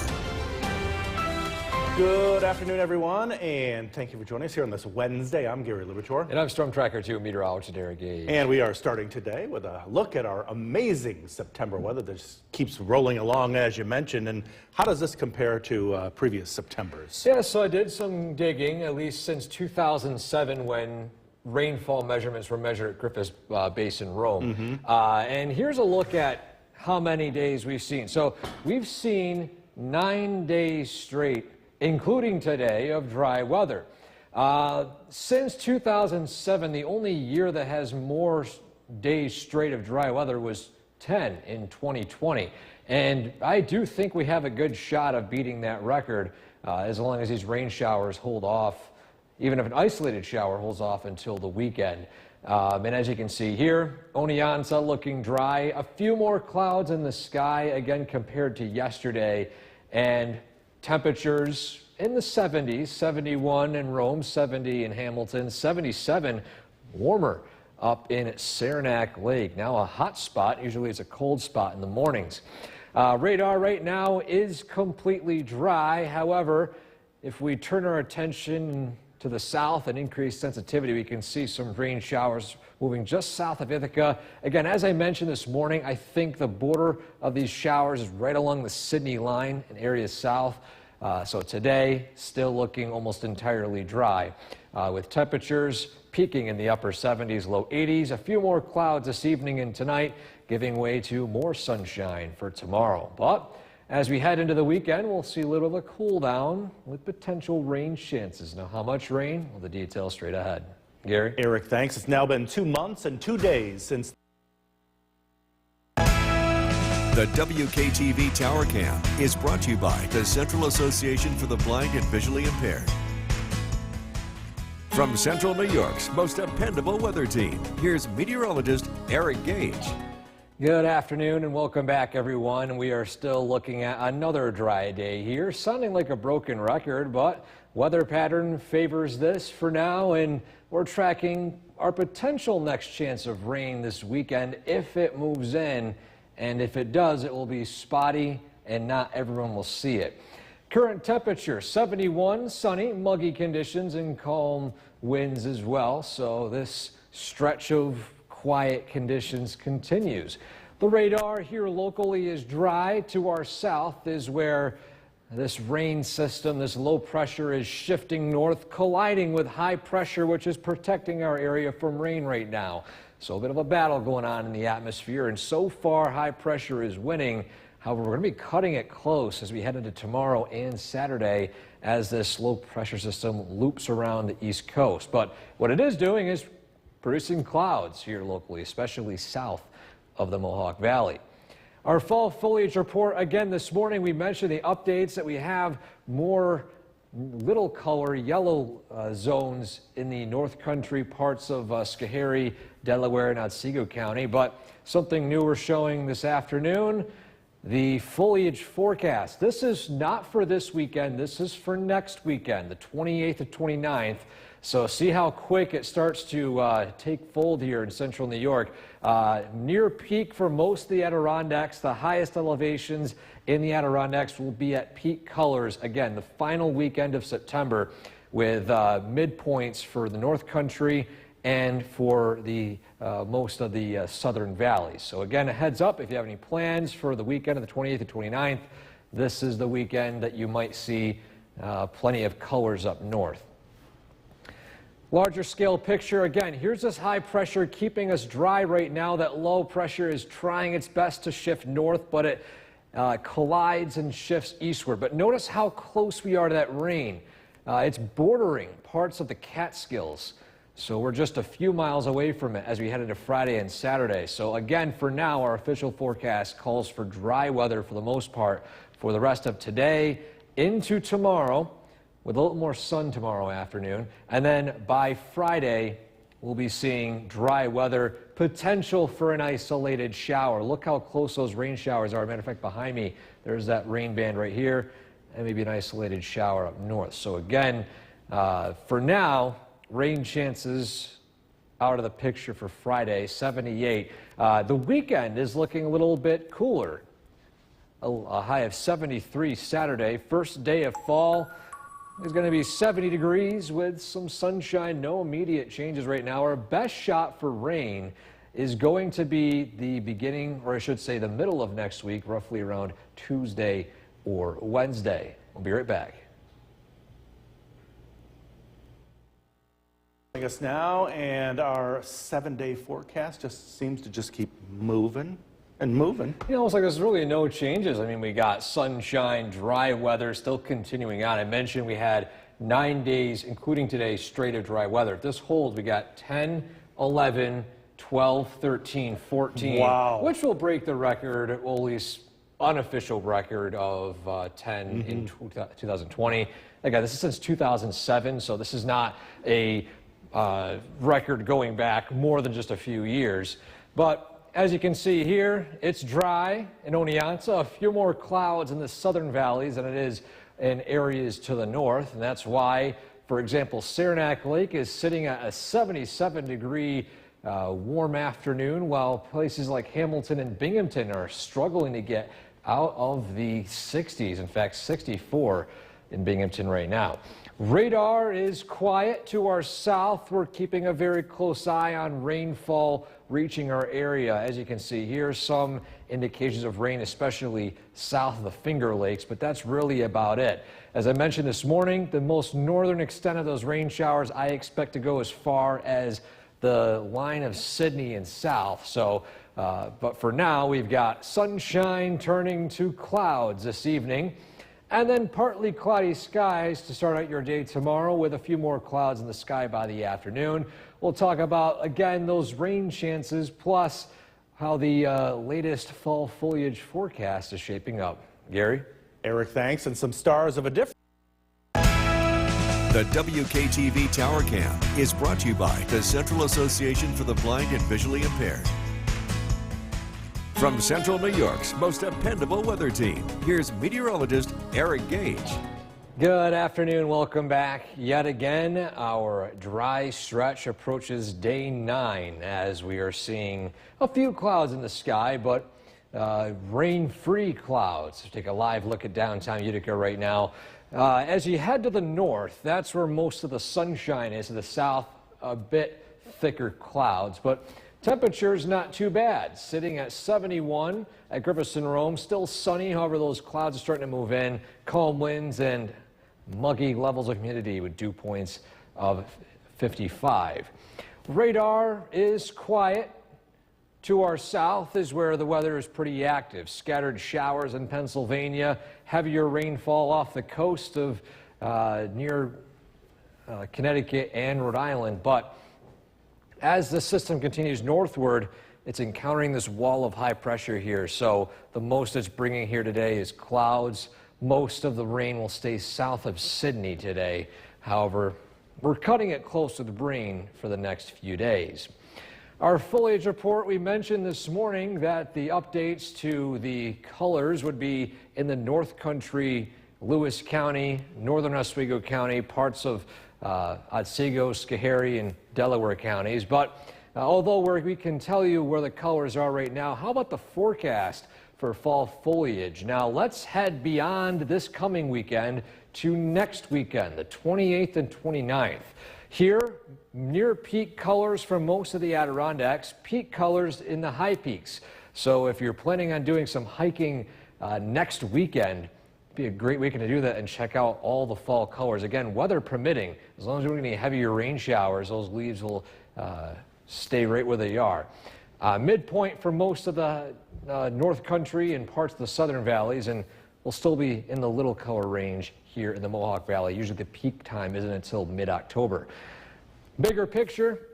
Good afternoon, everyone, and thank you for joining us here on this Wednesday. I'm Gary Liberatore. And I'm Storm Tracker 2 meteorologist Derek Gage. And we are starting today with a look at our amazing September weather that just keeps rolling along, as you mentioned. And how does this compare to previous Septembers? Yeah, so I did some digging, at least since 2007 when rainfall measurements were measured at Griffith Base in Rome. And here's a look at how many days we've seen. So we've seen 9 days straight, including today, of dry weather. Since 2007, the only year that has more days straight of dry weather was 10 in 2020. And I do think we have a good shot of beating that record as long as these rain showers hold off, even if an isolated shower holds off until the weekend. And as you can see here, Oneonta looking dry. A few more clouds in the sky, again, compared to yesterday. And temperatures in the 70s, 71 in Rome, 70 in Hamilton, 77 warmer up in Saranac Lake. Now a hot spot. Usually it's a cold spot in the mornings. Radar right now is completely dry. However, if we turn our attention to to the south and increased sensitivity. We can see some rain showers moving just south of Ithaca. Again, as I mentioned this morning, I think the border of these showers is right along the Sydney line in areas south. So today, still looking almost entirely dry, with temperatures peaking in the upper 70s, low 80s. A few more clouds this evening and tonight, giving way to more sunshine for tomorrow. But as we head into the weekend, we'll see a little bit of a cool down with potential rain chances. Now, how much rain? Well, the details straight ahead. Gary? Eric, thanks. It's now been 2 months and 2 days since The WKTV Tower Cam is brought to you by the Central Association for the Blind and Visually Impaired. From Central New York's most dependable weather team, here's meteorologist Eric Gage. Good afternoon and welcome back, everyone. We are still looking at another dry day here, sounding like a broken record, but weather pattern favors this for now, and we're tracking our potential next chance of rain this weekend if it moves in, and if it does, it will be spotty and not everyone will see it. Current temperature 71, sunny, muggy conditions and calm winds as well, so this stretch of quiet conditions continues. The radar here locally is dry. To our south is where this rain system, this low pressure, is shifting north, colliding with high pressure, which is protecting our area from rain right now. So a bit of a battle going on in the atmosphere, and so far high pressure is winning. However, we're going to be cutting it close as we head into tomorrow and Saturday as this low pressure system loops around the East Coast. But what it is doing is producing clouds here locally, especially south of the Mohawk Valley. Our fall foliage report again this morning. We mentioned the updates that we have more little color yellow zones in the North Country parts of Schoharie, Delaware, and Otsego County. But something new we're showing this afternoon, the foliage forecast. This is not for this weekend. This is for next weekend, the 28th to 29th. So see how quick it starts to take fold here in central New York. Near peak for most of the Adirondacks. The highest elevations in the Adirondacks will be at peak colors. Again, the final weekend of September, with midpoints for the North Country and for the most of the southern valleys. So again, a heads up if you have any plans for the weekend of the 28th to 29th. This is the weekend that you might see plenty of colors up north. Larger scale picture, again, here's this high pressure keeping us dry right now. That low pressure is trying its best to shift north, but it collides and shifts eastward. But notice how close we are to that rain. It's bordering parts of the Catskills. So we're just a few miles away from it as we head into Friday and Saturday. So again, for now, our official forecast calls for dry weather for the most part for the rest of today into tomorrow, with a little more sun tomorrow afternoon. And then by Friday, we'll be seeing dry weather, potential for an isolated shower. Look how close those rain showers are. Matter of fact, behind me, there's that rain band right here, and maybe an isolated shower up north. So again, for now, rain chances out of the picture for Friday, 78. The weekend is looking a little bit cooler. A high of 73 Saturday, first day of fall. It's going to be 70 degrees with some sunshine, no immediate changes right now. Our best shot for rain is going to be the beginning, or I should say the middle of next week, roughly around Tuesday or Wednesday. We'll be right back. us now, and our 7-day forecast just seems to just keep moving and moving. You know, it's like there's really no changes. I mean, we got sunshine, dry weather still continuing on. I mentioned we had 9 days, including today, straight of dry weather. If this holds, we got 10, 11, 12, 13, 14, wow, which will break the record, well, at least unofficial record of 10 in 2020. Again, this is since 2007, so this is not a record going back more than just a few years. But as you can see here, it's dry in Oneonta, a few more clouds in the southern valleys than it is in areas to the north, and that's why, for example, Saranac Lake is sitting at a 77-degree warm afternoon, while places like Hamilton and Binghamton are struggling to get out of the 60s, in fact 64. in Binghamton right now. Radar is quiet to our south. We're keeping a very close eye on rainfall reaching our area. As you can see here, some indications of rain, especially south of the Finger Lakes, but that's really about it. As I mentioned this morning, the most northern extent of those rain showers I expect to go as far as the line of Sydney and south. So, but for now, we've got sunshine turning to clouds this evening. And then partly cloudy skies to start out your day tomorrow with a few more clouds in the sky by the afternoon. We'll talk about, again, those rain chances, plus how the latest fall foliage forecast is shaping up. Gary? Eric, thanks. And some stars of a different. The WKTV Tower Cam is brought to you by the Central Association for the Blind and Visually Impaired. From Central New York's most dependable weather team, here's meteorologist Eric Gage. Good afternoon. Welcome back. Yet again, our dry stretch approaches day 9 as we are seeing a few clouds in the sky, but rain-free clouds. Take a live look at downtown Utica right now. As you head to the north, that's where most of the sunshine is. To the south, a bit thicker clouds, but temperature's not too bad, sitting at 71 at Griffith and Rome. Still sunny, however, those clouds are starting to move in. Calm winds and muggy levels of humidity with dew points of 55. Radar is quiet. To our south is where the weather is pretty active. Scattered showers in Pennsylvania, heavier rainfall off the coast of near Connecticut and Rhode Island, but as the system continues northward, it's encountering this wall of high pressure here. So the most it's bringing here today is clouds. Most of the rain will stay south of Sydney today. However, we're cutting it close to the brain for the next few days. Our foliage report, we mentioned this morning that the updates to the colors would be in the North Country, Lewis County, northern Oswego County, parts of Otsego, Schoharie, and Delaware counties. But although we can tell you where the colors are right now, how about the forecast for fall foliage? Now let's head beyond this coming weekend to next weekend, the 28th and 29th. Here, near peak colors for most of the Adirondacks, peak colors in the high peaks. So if you're planning on doing some hiking next weekend, be a great weekend to do that and check out all the fall colors. Again, weather permitting, as long as we're getting heavier rain showers, those leaves will stay right where they are. Midpoint for most of the North Country and parts of the southern valleys, and we'll still be in the little color range here in the Mohawk Valley. Usually the peak time isn't until mid-October. Bigger picture,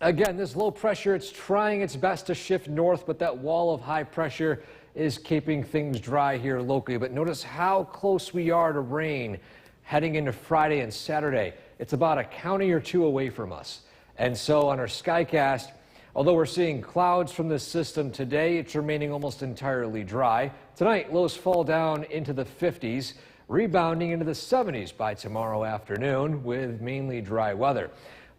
again, this low pressure, it's trying its best to shift north, but that wall of high pressure is keeping things dry here locally. But notice how close we are to rain heading into Friday and Saturday. It's about a county or two away from us. And so on our Skycast, although we're seeing clouds from this system today, it's remaining almost entirely dry. Tonight, lows fall down into the 50s, rebounding into the 70s by tomorrow afternoon with mainly dry weather.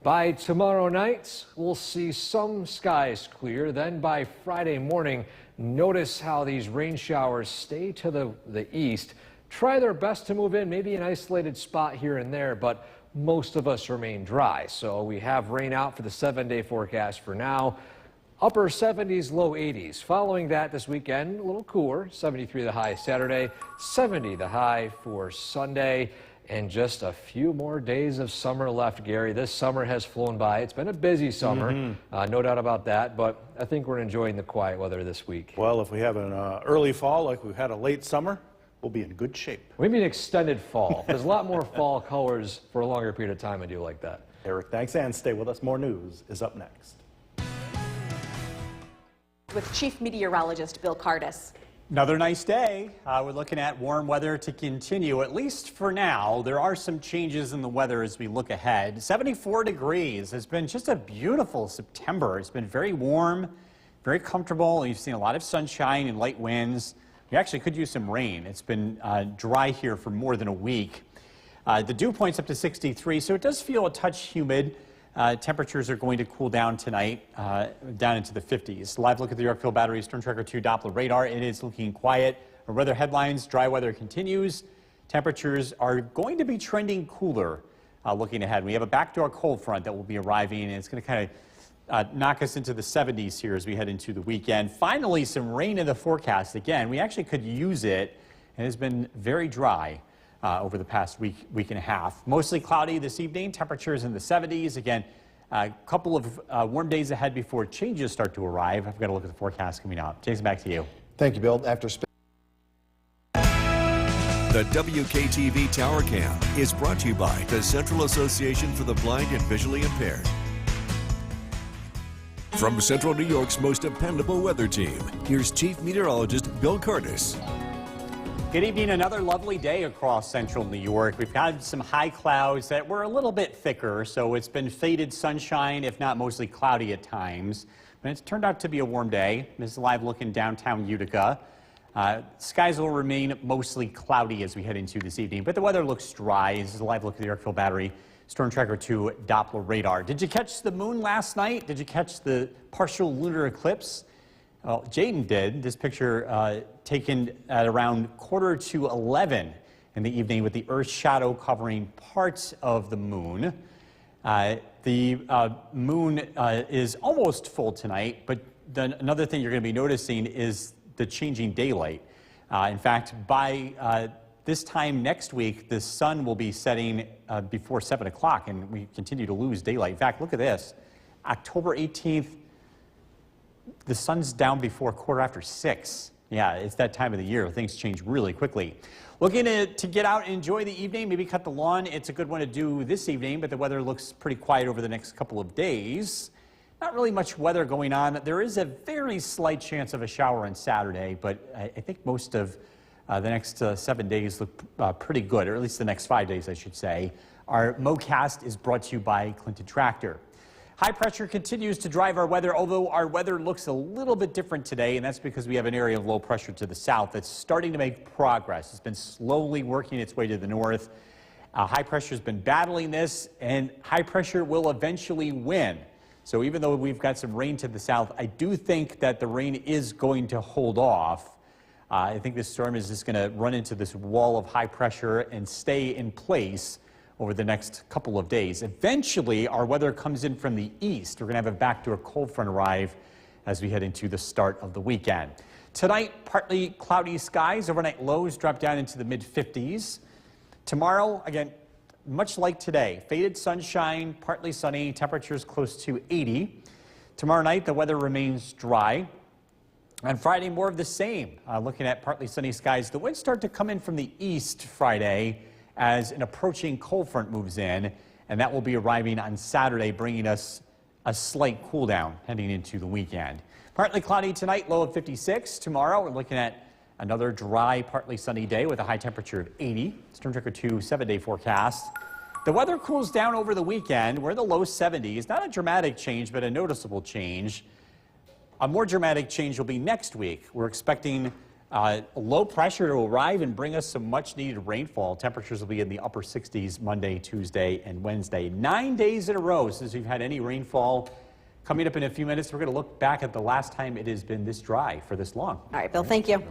By tomorrow night, we'll see some skies clear. Then by Friday morning, notice how these rain showers stay to the east. Try their best to move in, maybe an isolated spot here and there, but most of us remain dry. So we have rain out for the 7-day forecast for now. Upper 70s, low 80s. Following that this weekend, a little cooler, 73 the high Saturday, 70 the high for Sunday, and just a few more days of summer left, Gary. This summer has flown by. It's been a busy summer, no doubt about that, but I think we're enjoying the quiet weather this week. Well, if we have an early fall like we've had a late summer, we'll be in good shape. Maybe an extended fall. There's a lot more fall colors for a longer period of time. I do like that. Eric, thanks, and stay with us. More news is up next. With Chief Meteorologist Bill Cardis. Another nice day. We're looking at warm weather to continue, at least for now. There are some changes in the weather as we look ahead. 74 degrees has been just a beautiful September. It's been very warm, very comfortable. You've seen a lot of sunshine and light winds. You actually could use some rain. It's been dry here for more than a week. The dew point's up to 63, so it does feel a touch humid. Temperatures are going to cool down tonight, down into the 50s. Live look at the Yorkville Battery Storm Tracker 2 Doppler radar. It is looking quiet. Our weather headlines, dry weather continues. Temperatures are going to be trending cooler looking ahead. We have a backdoor cold front that will be arriving, and it's going to kind of knock us into the 70s here as we head into the weekend. Finally, some rain in the forecast. Again, we actually could use it, and it's been very dry over the past week and a half. Mostly cloudy this evening, temperatures in the 70s. Again, a couple of warm days ahead before changes start to arrive. I've got to look at the forecast coming up. Jason, back to you. Thank you, Bill. The WKTV Tower Cam is brought to you by the Central Association for the Blind and Visually Impaired. From Central New York's most dependable weather team, here's Chief Meteorologist Bill Curtis. Good evening. Another lovely day across central New York. We've had some high clouds that were a little bit thicker, so it's been faded sunshine, if not mostly cloudy at times. But it's turned out to be a warm day. This is a live look in downtown Utica. Skies will remain mostly cloudy as we head into this evening, but the weather looks dry. This is a live look at the Yorkville Battery Storm Tracker 2 Doppler radar. Did you catch the moon last night? Did you catch the partial lunar eclipse? Well, Jaden did. This picture taken at around 11:15 in the evening with the Earth's shadow covering parts of the moon. The moon is almost full tonight, but then another thing you're going to be noticing is the changing daylight. In fact, by this time next week, the sun will be setting before 7 o'clock, and we continue to lose daylight. In fact, look at this. October 18th, the sun's down before 6:15. Yeah, it's that time of the year. Things change really quickly. Looking to get out and enjoy the evening, maybe cut the lawn. It's a good one to do this evening, but the weather looks pretty quiet over the next couple of days. Not really much weather going on. There is a very slight chance of a shower on Saturday, but I think most of the next 7 days look pretty good, or at least the next 5 days, I should say. Our MoCast is brought to you by Clinton Tractor. High pressure continues to drive our weather, although our weather looks a little bit different today, and that's because we have an area of low pressure to the south that's starting to make progress. It's been slowly working its way to the north. High pressure has been battling this, and high pressure will eventually win. So even though we've got some rain to the south, I do think that the rain is going to hold off. I think this storm is just going to run into this wall of high pressure and stay in place over the next couple of days. Eventually, our weather comes in from the east. We're going to have a backdoor cold front arrive as we head into the start of the weekend. Tonight, partly cloudy skies. Overnight lows drop down into the mid-50s. Tomorrow, again, much like today, faded sunshine, partly sunny, temperatures close to 80. Tomorrow night, the weather remains dry. On Friday, more of the same. Looking at partly sunny skies. The winds start to come in from the east Friday as an approaching cold front moves in, and that will be arriving on Saturday, bringing us a slight cool down heading into the weekend. Partly cloudy tonight, low of 56. Tomorrow, we're looking at another dry, partly sunny day with a high temperature of 80. Storm Tracker 2 7-day forecast. The weather cools down over the weekend. We're in the low 70s. Not a dramatic change, but a noticeable change. A more dramatic change will be next week. We're expecting low pressure to arrive and bring us some much needed rainfall. Temperatures will be in the upper 60s Monday, Tuesday, and Wednesday. 9 days in a row since we've had any rainfall. Coming up in a few minutes, we're going to look back at the last time it has been this dry for this long. All right, Bill, thank you.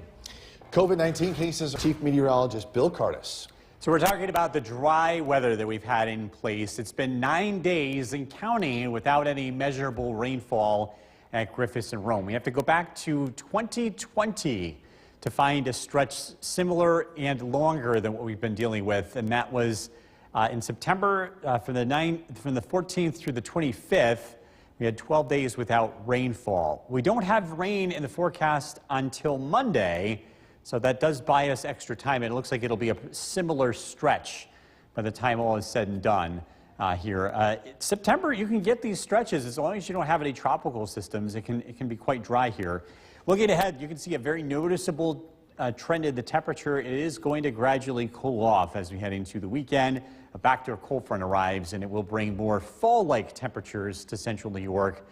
COVID-19 cases. Chief Meteorologist Bill Curtis. So we're talking about the dry weather that we've had in place. It's been 9 days and counting without any measurable rainfall at Griffis and Rome. We have to go back to 2020 to find a stretch similar and longer than what we've been dealing with, and that was in September from the 14th through the 25th. We had 12 days without rainfall. We don't have rain in the forecast until Monday, so that does buy us extra time. It looks like it'll be a similar stretch by the time all is said and done here. September, you can get these stretches as long as you don't have any tropical systems. It can be quite dry here. Looking ahead, you can see a very noticeable trend in the temperature. It is going to gradually cool off as we head into the weekend. A backdoor cold front arrives, and it will bring more fall-like temperatures to central New York.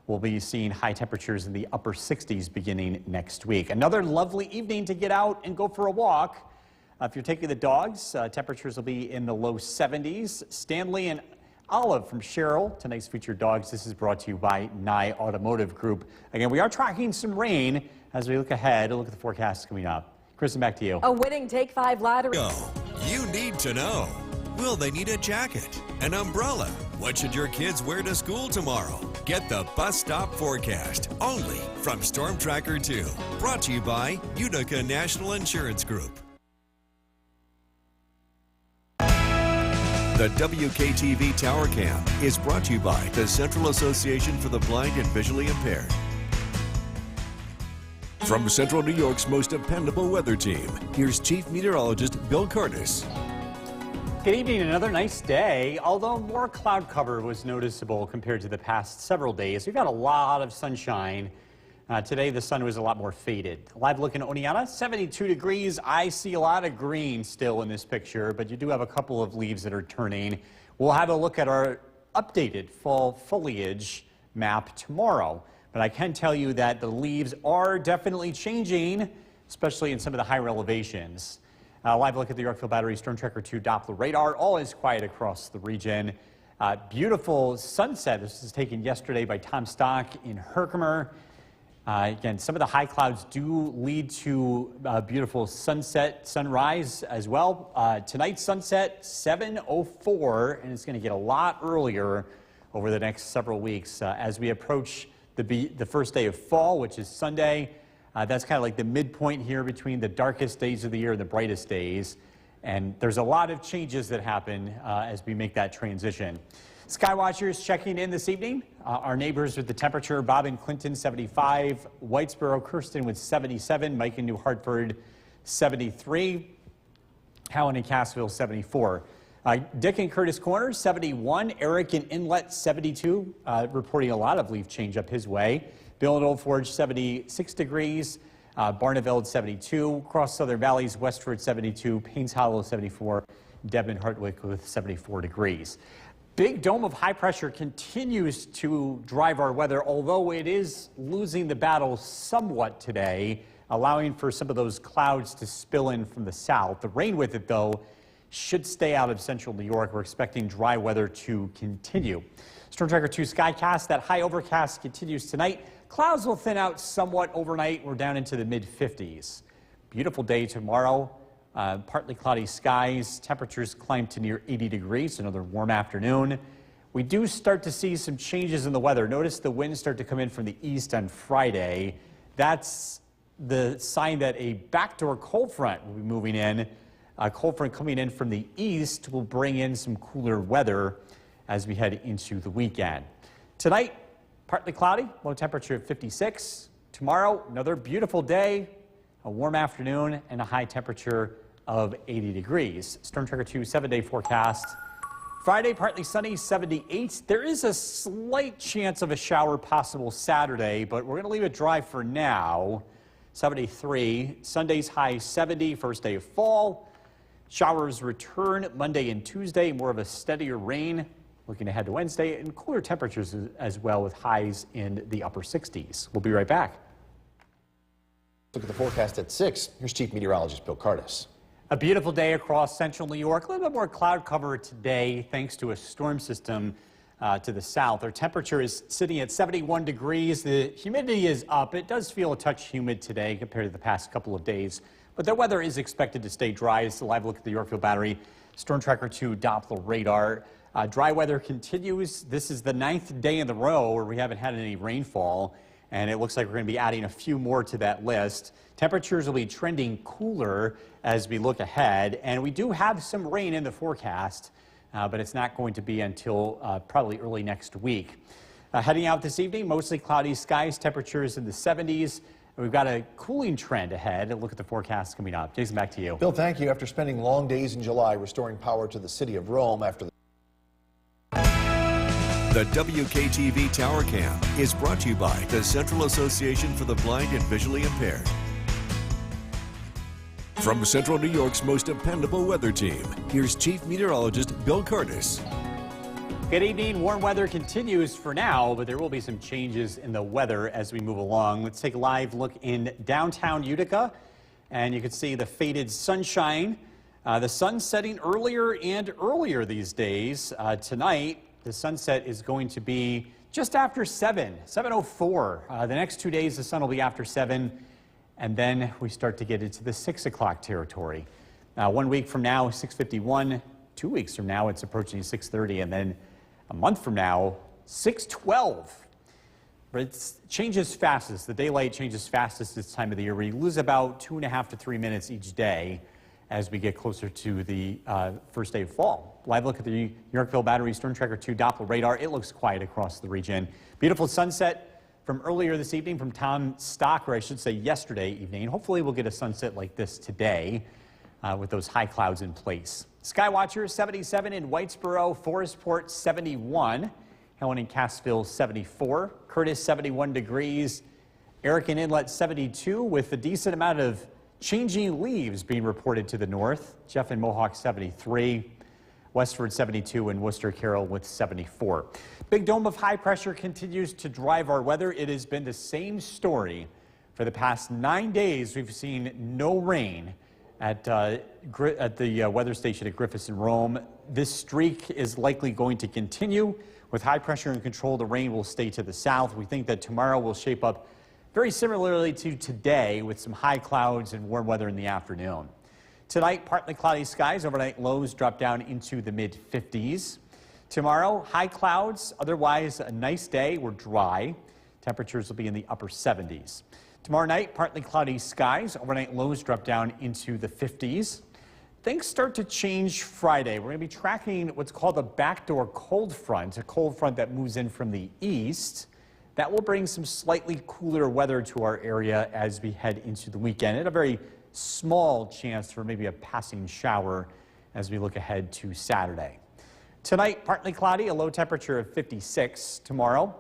We'll be seeing high temperatures in the upper 60s beginning next week. Another lovely evening to get out and go for a walk. If you're taking the dogs, temperatures will be in the low 70s. Stanley and Olive from Cheryl, tonight's featured dogs. This is brought to you by Nye Automotive Group. Again, we are tracking some rain as we look ahead and look at the forecast coming up. Kristen, back to you. A winning Take 5 lottery. Go. You need to know. Will they need a jacket? An umbrella? What should your kids wear to school tomorrow? Get the bus stop forecast only from Storm Tracker 2. Brought to you by Utica National Insurance Group. The WKTV Tower Cam is brought to you by the Central Association for the Blind and Visually Impaired. From Central New York's most dependable weather team, here's Chief Meteorologist Bill Curtis. Good evening. Another nice day, although more cloud cover was noticeable compared to the past several days. We've got a lot of sunshine. Today, the sun was a lot more faded. Live look in Oneonta, 72 degrees. I see a lot of green still in this picture, but you do have a couple of leaves that are turning. We'll have a look at our updated fall foliage map tomorrow. But I can tell you that the leaves are definitely changing, especially in some of the higher elevations. Live look at the Yorkville Battery Storm Tracker 2 Doppler radar. All is quiet across the region. Beautiful sunset. This was taken yesterday by Tom Stock in Herkimer. Again, some of the high clouds do lead to beautiful sunset, sunrise as well. Tonight's sunset, 7:04, and it's going to get a lot earlier over the next several weeks as we approach the first day of fall, which is Sunday. That's kind of like the midpoint here between the darkest days of the year and the brightest days. And there's a lot of changes that happen as we make that transition. Skywatchers checking in this evening. Our neighbors with the temperature, Bob in Clinton, 75. Whitesboro, Kirsten with 77. Mike in New Hartford, 73. Howland and Cassville, 74. Dick in Curtis Corners, 71. Eric in Inlet, 72. Reporting a lot of leaf change up his way. Bill in Old Forge, 76 degrees. Barneveld, 72. Across Southern Valleys, Westford, 72. Paynes Hollow, 74. Deb in Hartwick with 74 degrees. Big dome of high pressure continues to drive our weather, although it is losing the battle somewhat today, allowing for some of those clouds to spill in from the south. The rain with it, though, should stay out of central New York. We're expecting dry weather to continue. Storm Tracker 2 Skycast, that high overcast continues tonight. Clouds will thin out somewhat overnight. We're down into the mid-50s. Beautiful day tomorrow. Partly cloudy skies. Temperatures climb to near 80 degrees. Another warm afternoon. We do start to see some changes in the weather. Notice the winds start to come in from the east on Friday. That's the sign that a backdoor cold front will be moving in. A cold front coming in from the east will bring in some cooler weather as we head into the weekend. Tonight, partly cloudy, low temperature of 56. Tomorrow, another beautiful day, a warm afternoon, and a high temperature of 80 degrees. Storm Tracker 2 7-day forecast. Friday, partly sunny, 78. There is a slight chance of a shower possible Saturday, but we're going to leave it dry for now. 73. Sunday's high 70, first day of fall. Showers return Monday and Tuesday, more of a steadier rain. Looking ahead to Wednesday, and cooler temperatures as well with highs in the upper 60s. We'll be right back. Look at the forecast at 6. Here's Chief Meteorologist Bill Curtis. A beautiful day across central New York. A little bit more cloud cover today thanks to a storm system to the south. Our temperature is sitting at 71 degrees. The humidity is up. It does feel a touch humid today compared to the past couple of days. But the weather is expected to stay dry. It's a live look at the Yorkville Battery Storm Tracker 2 Doppler radar. Dry weather continues. This is the 9th day in a row where we haven't had any rainfall, and it looks like we're going to be adding a few more to that list. Temperatures will be trending cooler as we look ahead, and we do have some rain in the forecast, but it's not going to be until probably early next week. Heading out this evening, mostly cloudy skies, temperatures in the 70s. We've got a cooling trend ahead. Look at the forecast coming up. Jason, back to you. Bill, thank you. After spending long days in July restoring power to the city of Rome after The WKTV Tower Cam is brought to you by the Central Association for the Blind and Visually Impaired. From Central New York's most dependable weather team, here's Chief Meteorologist Bill Curtis. Good evening. Warm weather continues for now, but there will be some changes in the weather as we move along. Let's take a live look in downtown Utica, and you can see the faded sunshine. The sun setting earlier and earlier these days. Tonight, the sunset is going to be just after 7:04. The next 2 days, the sun will be after 7, and then we start to get into the 6 o'clock territory. 1 week from now, 6:51. 2 weeks from now, it's approaching 6:30, and then a month from now, 6:12. But it changes fastest. The daylight changes fastest this time of the year. We lose about 2.5 to 3 minutes each day as we get closer to the first day of fall. Live look at the Yorkville Battery Storm Tracker 2 Doppler radar. It looks quiet across the region. Beautiful sunset from earlier this evening from Tom Stock, or I should say yesterday evening. Hopefully we'll get a sunset like this today with those high clouds in place. Skywatcher 77 in Whitesboro, Forestport 71. Helen and Cassville 74, Curtis 71 degrees, Eric and Inlet 72 with a decent amount of changing leaves being reported to the north. Jeff and Mohawk 73, Westford 72, and Worcester Carroll with 74. Big dome of high pressure continues to drive our weather. It has been the same story for the past 9 days. We've seen no rain at the weather station at Griffiths and Rome. This streak is likely going to continue. With high pressure in control, the rain will stay to the south. We think that tomorrow will shape up very similarly to today with some high clouds and warm weather in the afternoon. Tonight, partly cloudy skies. Overnight lows drop down into the mid-50s. Tomorrow, high clouds. Otherwise, a nice day. We're dry. Temperatures will be in the upper 70s. Tomorrow night, partly cloudy skies. Overnight lows drop down into the 50s. Things start to change Friday. We're going to be tracking what's called a backdoor cold front, a cold front that moves in from the east. That will bring some slightly cooler weather to our area as we head into the weekend, and a very small chance for maybe a passing shower as we look ahead to Saturday. Tonight, partly cloudy, a low temperature of 56. Tomorrow,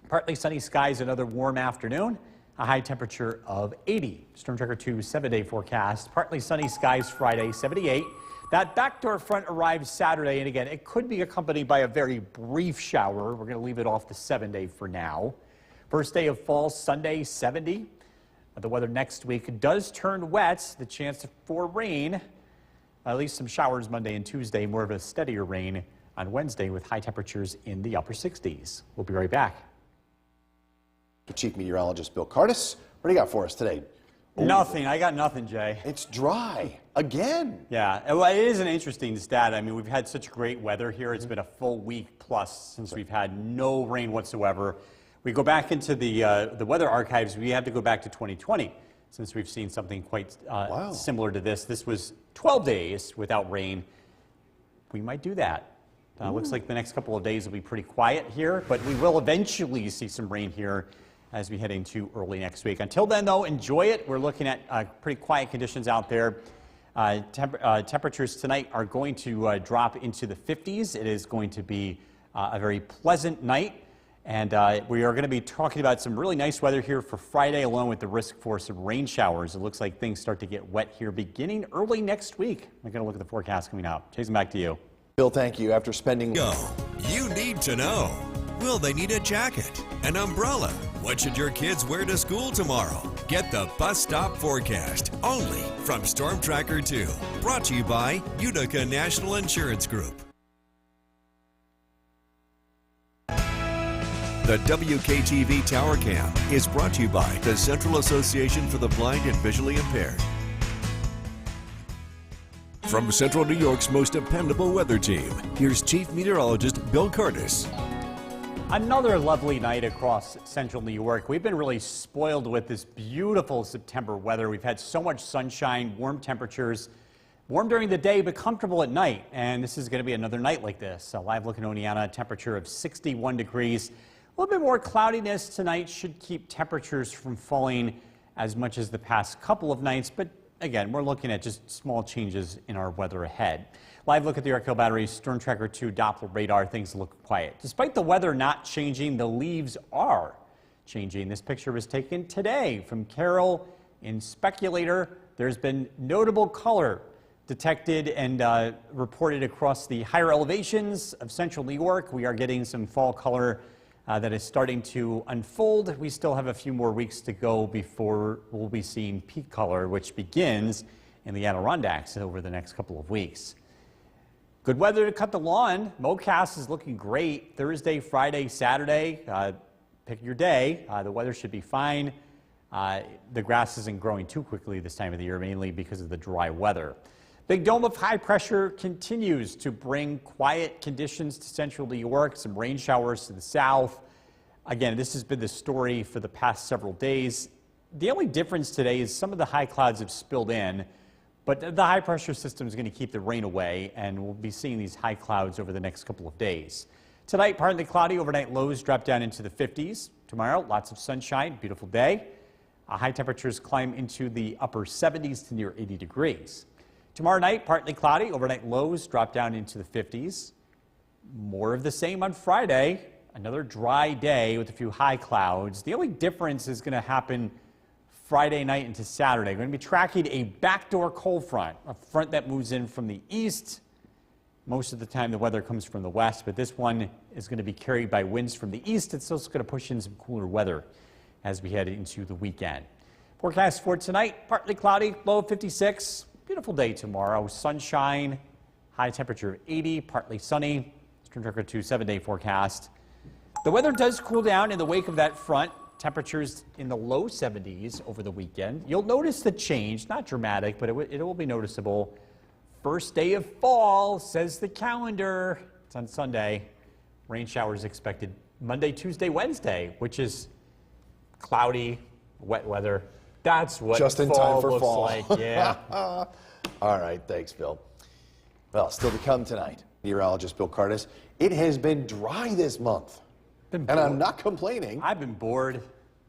partly sunny skies, another warm afternoon. A high temperature of 80. Storm Tracker 2 7-day forecast. Partly sunny skies Friday, 78. That backdoor front arrives Saturday, and again, it could be accompanied by a very brief shower. We're going to leave it off the 7-day for now. First day of fall, Sunday, 70. The weather next week does turn wet. The chance for rain, at least some showers Monday and Tuesday, more of a steadier rain on Wednesday with high temperatures in the upper 60s. We'll be right back. Chief Meteorologist Bill Cardis, what do you got for us today? Nothing. I got nothing, Jay. It's dry again. Yeah, well, it is an interesting stat. I mean, we've had such great weather here. It's been a full week plus since we've had no rain whatsoever. We go back into the weather archives. We have to go back to 2020 since we've seen something quite similar to this. This was 12 days without rain. We might do that. Looks like the next couple of days will be pretty quiet here, but we will eventually see some rain here as we head into early next week. Until then, though, enjoy it. We're looking at pretty quiet conditions out there. Temperatures tonight are going to drop into the 50s. It is going to be a very pleasant night, and we are going to be talking about some really nice weather here for Friday, along with the risk for some rain showers. It looks like things start to get wet here beginning early next week. We're going to look at the forecast coming out. Jason, back to you. Bill, thank you. After spending... Go. You need to know. Will they need a jacket? An umbrella? What should your kids wear to school tomorrow? Get the bus stop forecast only from Storm Tracker 2. Brought to you by Utica National Insurance Group. The WKTV Tower Cam is brought to you by the Central Association for the Blind and Visually Impaired. From Central New York's most dependable weather team, here's Chief Meteorologist Bill Cardis. Another lovely night across central New York. We've been really spoiled with this beautiful September weather. We've had so much sunshine, warm temperatures, warm during the day, but comfortable at night. And this is going to be another night like this. A live look at Oneonta, temperature of 61 degrees. A little bit more cloudiness tonight should keep temperatures from falling as much as the past couple of nights, but again, we're looking at just small changes in our weather ahead. Live look at the Yorkville Battery Storm Tracker 2 Doppler radar. Things look quiet. Despite the weather not changing, the leaves are changing. This picture was taken today from Carroll in Speculator. There's been notable color detected and reported across the higher elevations of central New York. We are getting some fall color that is starting to unfold. We still have a few more weeks to go before we'll be seeing peak color, which begins in the Adirondacks over the next couple of weeks. Good weather to cut the lawn. Mocast is looking great. Thursday, Friday, Saturday, pick your day. The weather should be fine. The grass isn't growing too quickly this time of the year, mainly because of the dry weather. Big dome of high pressure continues to bring quiet conditions to central New York, some rain showers to the south. Again, this has been the story for the past several days. The only difference today is some of the high clouds have spilled in, but the high pressure system is going to keep the rain away, and we'll be seeing these high clouds over the next couple of days. Tonight, partly cloudy, overnight lows drop down into the 50s. Tomorrow, lots of sunshine, beautiful day. High temperatures climb into the upper 70s to near 80 degrees. Tomorrow night, partly cloudy, overnight lows drop down into the 50s. More of the same on Friday. Another dry day with a few high clouds. The only difference is going to happen Friday night into Saturday. We're going to be tracking a backdoor cold front, a front that moves in from the east. Most of the time the weather comes from the west, but this one is going to be carried by winds from the east. It's also going to push in some cooler weather as we head into the weekend. Forecast for tonight, partly cloudy, low of 56. Beautiful day tomorrow, sunshine, high temperature of 80, partly sunny. Storm Tracker 2 7-day forecast. The weather does cool down in the wake of that front. Temperatures in the low 70s over the weekend. You'll notice the change, not dramatic, but it will be noticeable. First day of fall, says the calendar. It's on Sunday. Rain showers expected Monday, Tuesday, Wednesday, which is cloudy, wet weather. That's what Just in fall time for looks fall. like. Yeah. All right, thanks, Bill. Well, still to come tonight, meteorologist Bill Cardis. It has been dry this month, and I'm not complaining. I've been bored.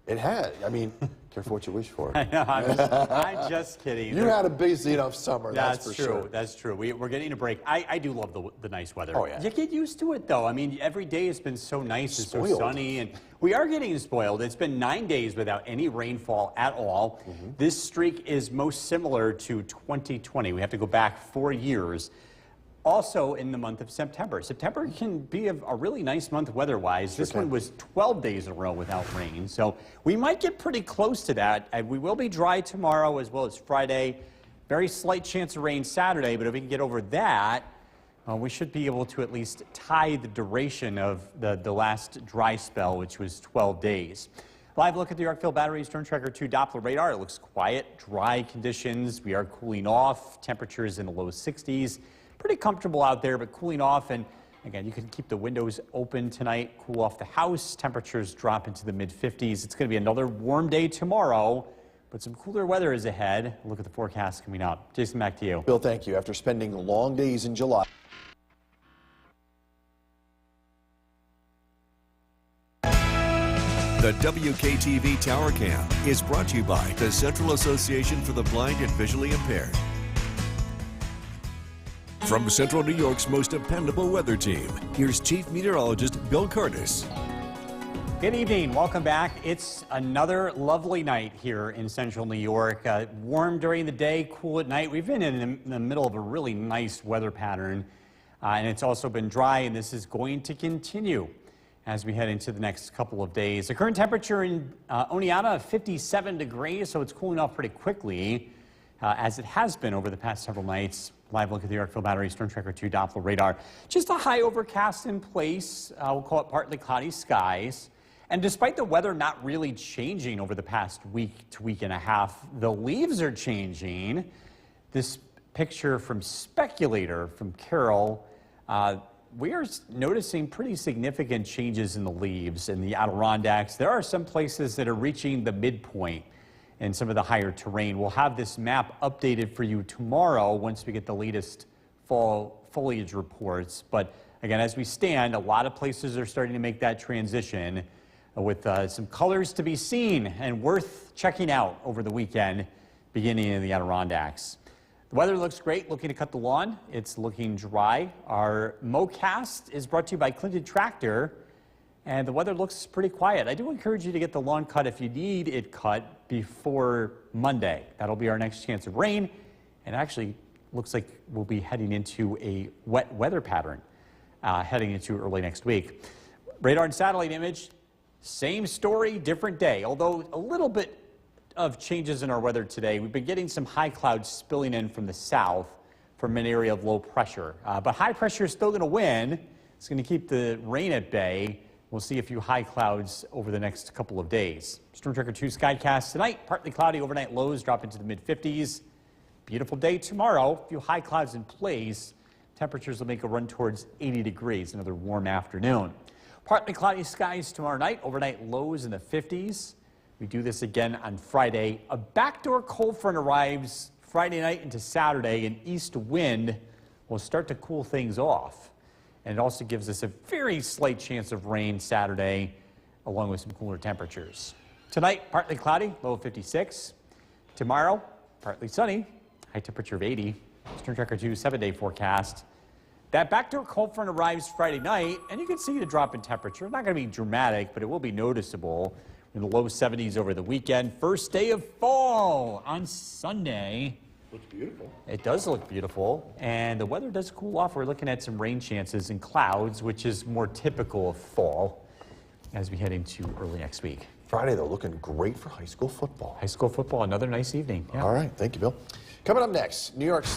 It has. I mean, careful what you wish for. I know, I'm just kidding. You had a busy enough summer, that's for true. sure. That's true. We're getting a break. I do love the nice weather. Oh, yeah. You get used to it, though. I mean, every day has been so nice and so Spoiled. sunny, and we are getting spoiled. It's been 9 days without any rainfall at all. This streak is most similar to 2020. We have to go back 4 years. Also in the month of September. September can be a really nice month weather-wise. This one was 12 days in a row without rain, so we might get pretty close to that. We will be dry tomorrow as well as Friday. Very slight chance of rain Saturday, but if we can get over that, we should be able to at least tie the duration of the last dry spell, which was 12 days. Live look at the Yorkville Battery Storm Tracker 2 Doppler radar. It looks quiet, dry conditions. We are cooling off. Temperatures in the low 60s. Pretty comfortable out there, but cooling off. And again, you can keep the windows open tonight, cool off the house. Temperatures drop into the mid-50s. It's going to be another warm day tomorrow, but some cooler weather is ahead. Look at the forecast coming up. Jason, back to you. Bill, thank you. After spending long days in July. The WKTV Tower Cam is brought to you by the Central Association for the Blind and Visually Impaired. From Central New York's most dependable weather team, here's Chief Meteorologist Bill Cardis. Good evening. Welcome back. It's another lovely night here in Central New York. Warm during the day, cool at night. We've been in the middle of a really nice weather pattern, and it's also been dry, and this is going to continue as we head into the next couple of days. The current temperature in Oneonta, 57 degrees, so it's cooling off pretty quickly, as it has been over the past several nights. Live look at the Yorkville Battery Storm Tracker 2 Doppler radar. Just a high overcast in place. We'll call it partly cloudy skies. And despite the weather not really changing over the past week to week and a half, the leaves are changing. This picture from Speculator from Carol, we are noticing pretty significant changes in the leaves in the Adirondacks. There are some places that are reaching the midpoint in some of the higher terrain. We'll have this map updated for you tomorrow once we get the latest fall foliage reports. But again, as we stand, a lot of places are starting to make that transition with some colors to be seen and worth checking out over the weekend, beginning in the Adirondacks. The weather looks great, looking to cut the lawn. It's looking dry. Our MoCast is brought to you by Clinton Tractor, and the weather looks pretty quiet. I do encourage you to get the lawn cut if you need it cut before Monday. That'll be our next chance of rain, and actually looks like we'll be heading into a wet weather pattern heading into early next week. Radar and satellite image, same story, different day, although a little bit of changes in our weather today. We've been getting some high clouds spilling in from the south from an area of low pressure. But high pressure is still going to win. It's going to keep the rain at bay. We'll see a few high clouds over the next couple of days. Storm Tracker 2 Skycast tonight, partly cloudy, overnight lows drop into the mid-50s. Beautiful day tomorrow, a few high clouds in place. Temperatures will make a run towards 80 degrees, another warm afternoon. Partly cloudy skies tomorrow night, overnight lows in the 50s. We do this again on Friday. A backdoor cold front arrives Friday night into Saturday. An east wind will start to cool things off. And it also gives us a very slight chance of rain Saturday, along with some cooler temperatures. Tonight, partly cloudy, low of 56. Tomorrow, partly sunny, high temperature of 80. Storm Tracker 2 7-day forecast. That backdoor cold front arrives Friday night, and you can see the drop in temperature. Not going to be dramatic, but it will be noticeable in the low 70s over the weekend. First day of fall on Sunday. Looks beautiful. It does look beautiful, and the weather does cool off. We're looking at some rain chances and clouds, which is more typical of fall as we head into early next week. Friday, though, looking great for high school football. High school football, another nice evening. Yeah. All right, thank you, Bill. Coming up next, New York State.